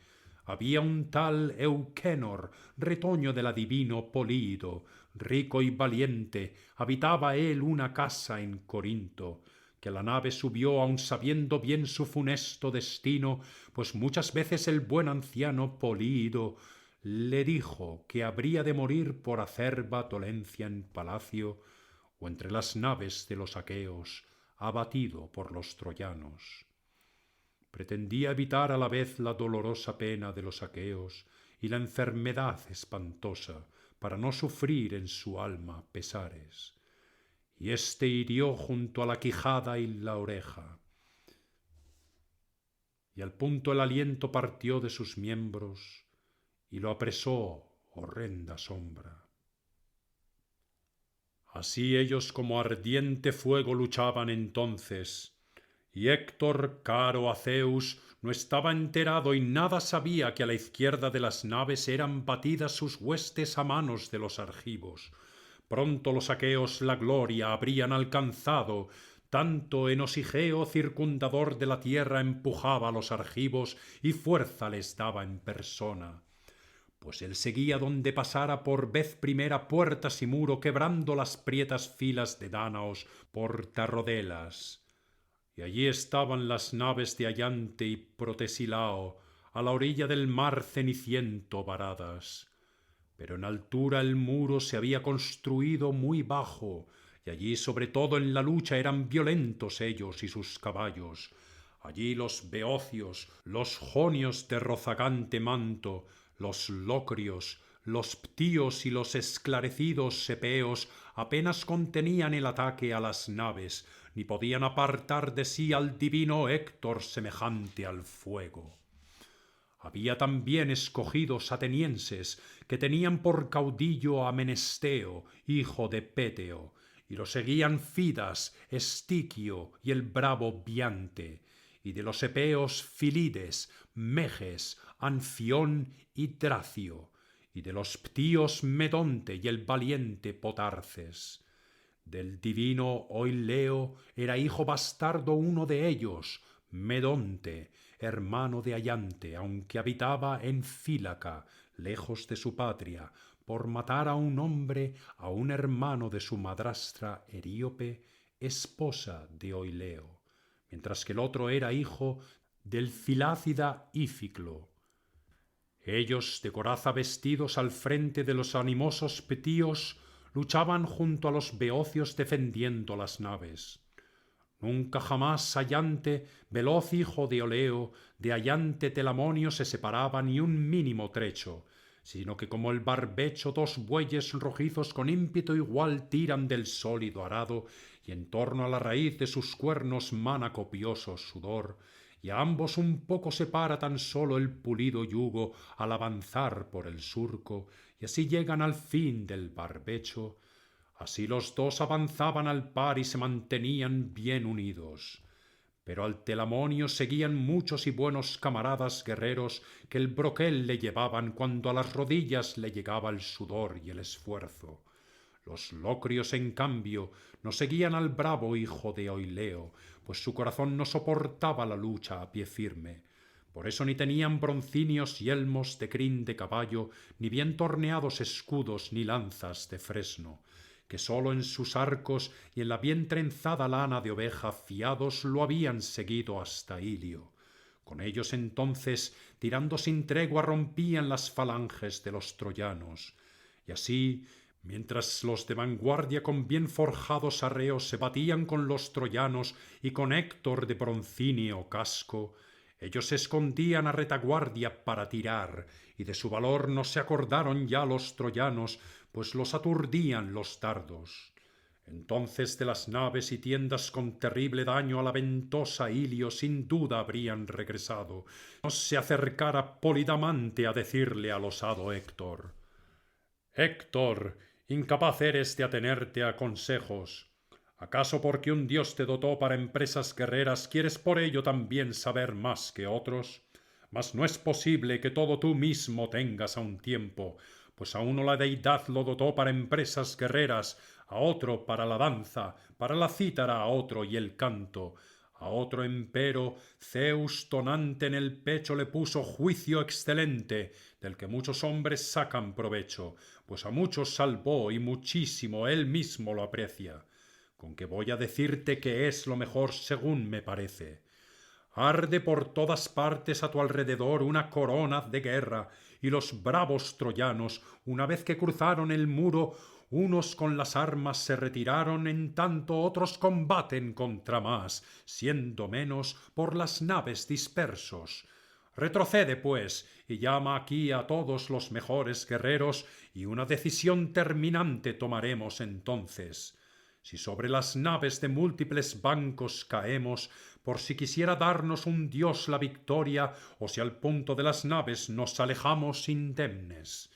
Había un tal Euquenor, retoño del adivino Políido, rico y valiente, habitaba él una casa en Corinto, que a la nave subió aun sabiendo bien su funesto destino, pues muchas veces el buen anciano Políido le dijo que habría de morir por acerba dolencia en palacio o entre las naves de los aqueos, abatido por los troyanos. Pretendía evitar a la vez la dolorosa pena de los aqueos y la enfermedad espantosa, para no sufrir en su alma pesares. Y éste hirió junto a la quijada y la oreja, y al punto el aliento partió de sus miembros y lo apresó horrenda sombra. Así ellos como ardiente fuego luchaban entonces, y Héctor, caro a Zeus, no estaba enterado y nada sabía que a la izquierda de las naves eran batidas sus huestes a manos de los argivos. Pronto los aqueos la gloria habrían alcanzado, tanto Enosigeo, circundador de la tierra, empujaba a los argivos y fuerza les daba en persona. Pues él seguía donde pasara por vez primera puertas y muro, quebrando las prietas filas de dánaos portarrodelas. Y allí estaban las naves de Ayante y Protesilao, a la orilla del mar ceniciento varadas. Pero en altura el muro se había construido muy bajo, y allí sobre todo en la lucha eran violentos ellos y sus caballos. Allí los beocios, los jonios de rozagante manto, los locrios, los ptíos y los esclarecidos sepeos apenas contenían el ataque a las naves, ni podían apartar de sí al divino Héctor semejante al fuego. Había también escogidos atenienses que tenían por caudillo a Menesteo, hijo de Péteo, y lo seguían Fidas, Estiquio y el bravo Biante, y de los epeos Filides, Meges, Anfión y Tracio, y de los ptíos Medonte y el valiente Potarces. Del divino Oileo era hijo bastardo uno de ellos, Medonte, hermano de Ayante, aunque habitaba en Fílaca, lejos de su patria, por matar a un hombre, a un hermano de su madrastra Eríope, esposa de Oileo, mientras que el otro era hijo del filácida Íficlo. Ellos, de coraza vestidos al frente de los animosos petíos, luchaban junto a los beocios defendiendo las naves. Nunca jamás Ayante, veloz hijo de Oleo, de Ayante Telamonio se separaba ni un mínimo trecho, sino que como el barbecho dos bueyes rojizos con ímpetu igual tiran del sólido arado, y en torno a la raíz de sus cuernos mana copioso sudor, y a ambos un poco separa tan solo el pulido yugo al avanzar por el surco, y así llegan al fin del barbecho. Así los dos avanzaban al par y se mantenían bien unidos. Pero al Telamonio seguían muchos y buenos camaradas guerreros que el broquel le llevaban cuando a las rodillas le llegaba el sudor y el esfuerzo. Los locrios, en cambio, no seguían al bravo hijo de Oileo, pues su corazón no soportaba la lucha a pie firme. Por eso ni tenían broncíneos yelmos de crin de caballo, ni bien torneados escudos, ni lanzas de fresno, que sólo en sus arcos y en la bien trenzada lana de oveja fiados lo habían seguido hasta Ilio. Con ellos entonces, tirando sin tregua, rompían las falanges de los troyanos. Y así, mientras los de vanguardia con bien forjados arreos se batían con los troyanos y con Héctor de broncíneo casco, ellos se escondían a retaguardia para tirar, y de su valor no se acordaron ya los troyanos, pues los aturdían los dardos. Entonces de las naves y tiendas con terrible daño a la ventosa Ilio sin duda habrían regresado, no se acercara Polidamante a decirle al osado Héctor: Héctor, incapaz eres de atenerte a consejos. ¿Acaso porque un dios te dotó para empresas guerreras quieres por ello también saber más que otros? Mas no es posible que todo tú mismo tengas a un tiempo, pues a uno la deidad lo dotó para empresas guerreras, a otro para la danza, para la cítara a otro y el canto, a otro empero Zeus tonante en el pecho le puso juicio excelente, del que muchos hombres sacan provecho, pues a muchos salvó y muchísimo él mismo lo aprecia. Con que voy a decirte que es lo mejor según me parece. Arde por todas partes a tu alrededor una corona de guerra, y los bravos troyanos, una vez que cruzaron el muro, unos con las armas se retiraron, en tanto otros combaten contra más, siendo menos por las naves dispersos. Retrocede, pues, y llama aquí a todos los mejores guerreros, y una decisión terminante tomaremos entonces. Si sobre las naves de múltiples bancos caemos, por si quisiera darnos un dios la victoria, o si al punto de las naves nos alejamos indemnes.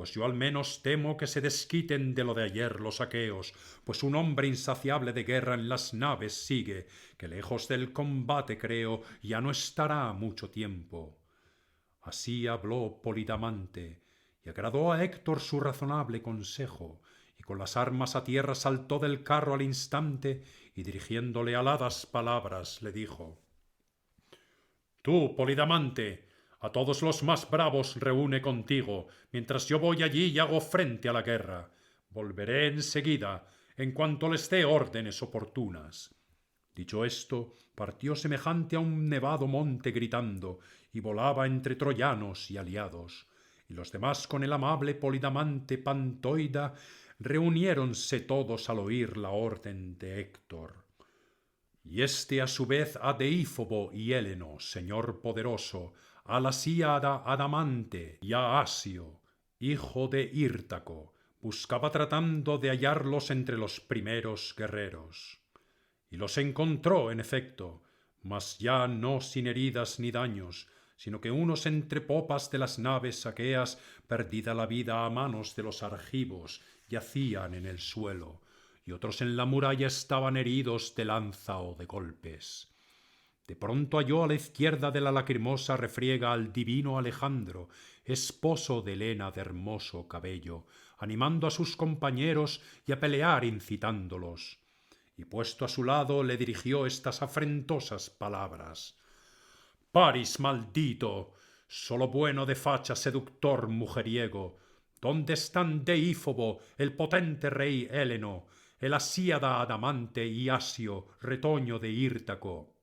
pues yo al menos temo que se desquiten de lo de ayer los aqueos, pues un hombre insaciable de guerra en las naves sigue, que lejos del combate, creo, ya no estará mucho tiempo. Así habló Polidamante, y agradó a Héctor su razonable consejo, y con las armas a tierra saltó del carro al instante, y dirigiéndole aladas palabras le dijo: Tú, Polidamante, a todos los más bravos reúne contigo, mientras yo voy allí y hago frente a la guerra. Volveré enseguida, en cuanto les dé órdenes oportunas. Dicho esto, partió semejante a un nevado monte gritando, y volaba entre troyanos y aliados. Y los demás con el amable Polidamante Pantoida reuniéronse todos al oír la orden de Héctor. Y éste a su vez a Deífobo y Héleno, señor poderoso, a la Síada Adamante y a Asio, hijo de Hírtaco, buscaba tratando de hallarlos entre los primeros guerreros. Y los encontró, en efecto, mas ya no sin heridas ni daños, sino que unos entre popas de las naves aqueas, perdida la vida a manos de los argivos, yacían en el suelo, y otros en la muralla estaban heridos de lanza o de golpes. De pronto halló a la izquierda de la lacrimosa refriega al divino Alejandro, esposo de Helena de hermoso cabello, animando a sus compañeros y a pelear incitándolos. Y puesto a su lado le dirigió estas afrentosas palabras: Paris maldito, solo bueno de facha seductor mujeriego, ¿dónde están Deífobo, el potente rey Héleno, el Asíada Adamante y Asio, retoño de Hírtaco?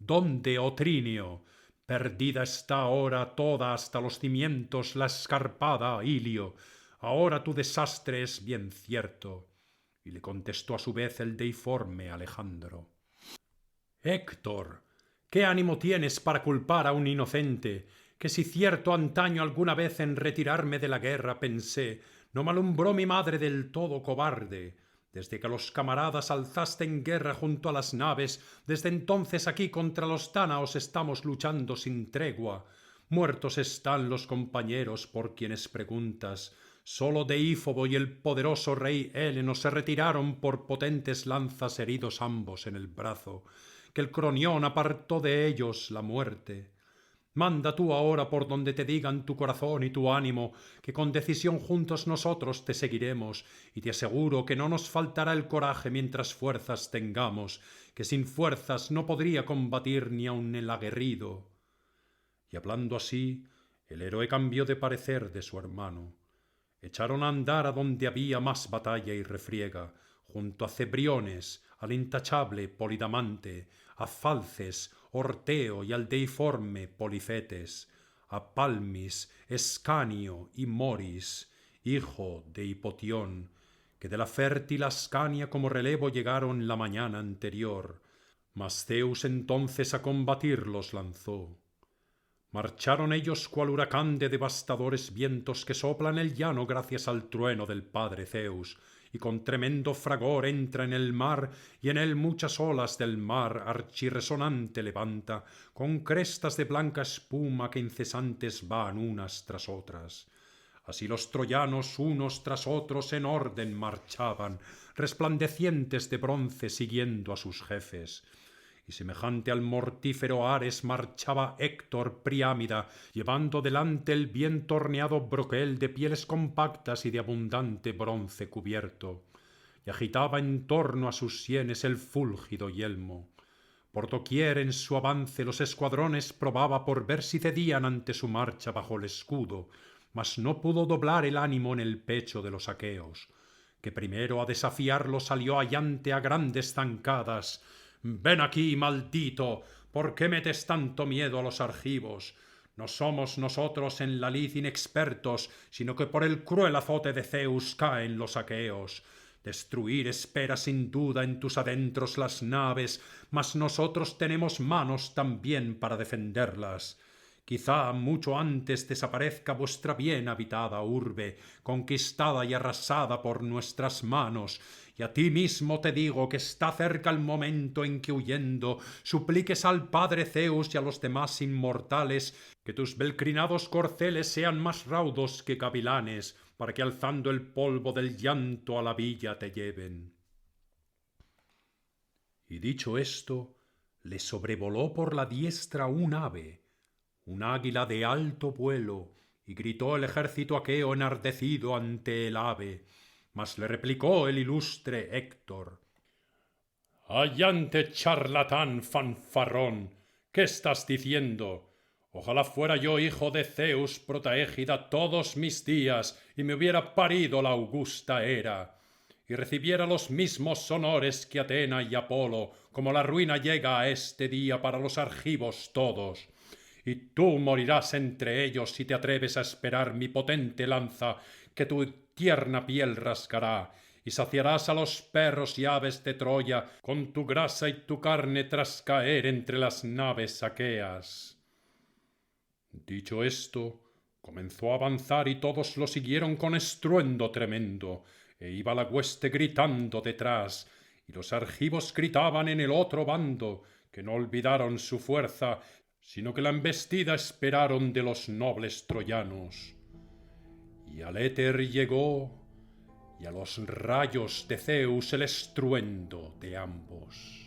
¿Dónde, Otrinio? Perdida está ahora toda hasta los cimientos la escarpada Ilio. Ahora tu desastre es bien cierto. Y le contestó a su vez el deiforme Alejandro: Héctor, ¿qué ánimo tienes para culpar a un inocente, que si cierto antaño alguna vez en retirarme de la guerra pensé, no me alumbró mi madre del todo cobarde? Desde que los camaradas alzaste en guerra junto a las naves, desde entonces aquí contra los dánaos estamos luchando sin tregua. Muertos están los compañeros por quienes preguntas. Sólo Deífobo y el poderoso rey Héleno se retiraron por potentes lanzas, heridos ambos en el brazo, que el Cronión apartó de ellos la muerte. Manda tú ahora por donde te digan tu corazón y tu ánimo, que con decisión juntos nosotros te seguiremos, y te aseguro que no nos faltará el coraje mientras fuerzas tengamos, que sin fuerzas no podría combatir ni aun el aguerrido. Y hablando así, el héroe cambió de parecer de su hermano. Echaron a andar a donde había más batalla y refriega, junto a Cebriones, al intachable Polidamante, a Falces, Orteo y al deiforme Polifetes, a Palmis, Escanio y Moris, hijo de Hipotión, que de la fértil Ascania como relevo llegaron la mañana anterior, mas Zeus entonces a combatir los lanzó. Marcharon ellos cual huracán de devastadores vientos que soplan el llano gracias al trueno del padre Zeus, y con tremendo fragor entra en el mar, y en él muchas olas del mar archirresonante levanta, con crestas de blanca espuma que incesantes van unas tras otras. Así los troyanos unos tras otros en orden marchaban, resplandecientes de bronce siguiendo a sus jefes. Y semejante al mortífero Ares marchaba Héctor Priámida, llevando delante el bien torneado broquel de pieles compactas y de abundante bronce cubierto, y agitaba en torno a sus sienes el fúlgido yelmo. Por doquier en su avance los escuadrones probaba por ver si cedían ante su marcha bajo el escudo, mas no pudo doblar el ánimo en el pecho de los aqueos, que primero a desafiarlo salió allante a grandes zancadas. Ven aquí, maldito, ¿por qué metes tanto miedo a los argivos? No somos nosotros en la lid inexpertos, sino que por el cruel azote de Zeus caen los aqueos. Destruir espera sin duda en tus adentros las naves, mas nosotros tenemos manos también para defenderlas. Quizá mucho antes desaparezca vuestra bien habitada urbe, conquistada y arrasada por nuestras manos, y a ti mismo te digo que está cerca el momento en que huyendo supliques al padre Zeus y a los demás inmortales que tus belcrinados corceles sean más raudos que gavilanes, para que alzando el polvo del llanto a la villa te lleven. Y dicho esto, le sobrevoló por la diestra un ave, un águila de alto vuelo, y gritó el ejército aqueo enardecido ante el ave, mas le replicó el ilustre Héctor: «Allante, charlatán fanfarrón, ¿qué estás diciendo? Ojalá fuera yo hijo de Zeus protaégida todos mis días y me hubiera parido la augusta Hera, y recibiera los mismos honores que Atena y Apolo, como la ruina llega a este día para los argivos todos. Y tú morirás entre ellos si te atreves a esperar mi potente lanza, que tu tierna piel rasgará, y saciarás a los perros y aves de Troya con tu grasa y tu carne tras caer entre las naves aqueas». Dicho esto, comenzó a avanzar y todos lo siguieron con estruendo tremendo, e iba la hueste gritando detrás, y los argivos gritaban en el otro bando, que no olvidaron su fuerza, sino que la embestida esperaron de los nobles troyanos. Y al éter llegó, y a los rayos de Zeus el estruendo de ambos.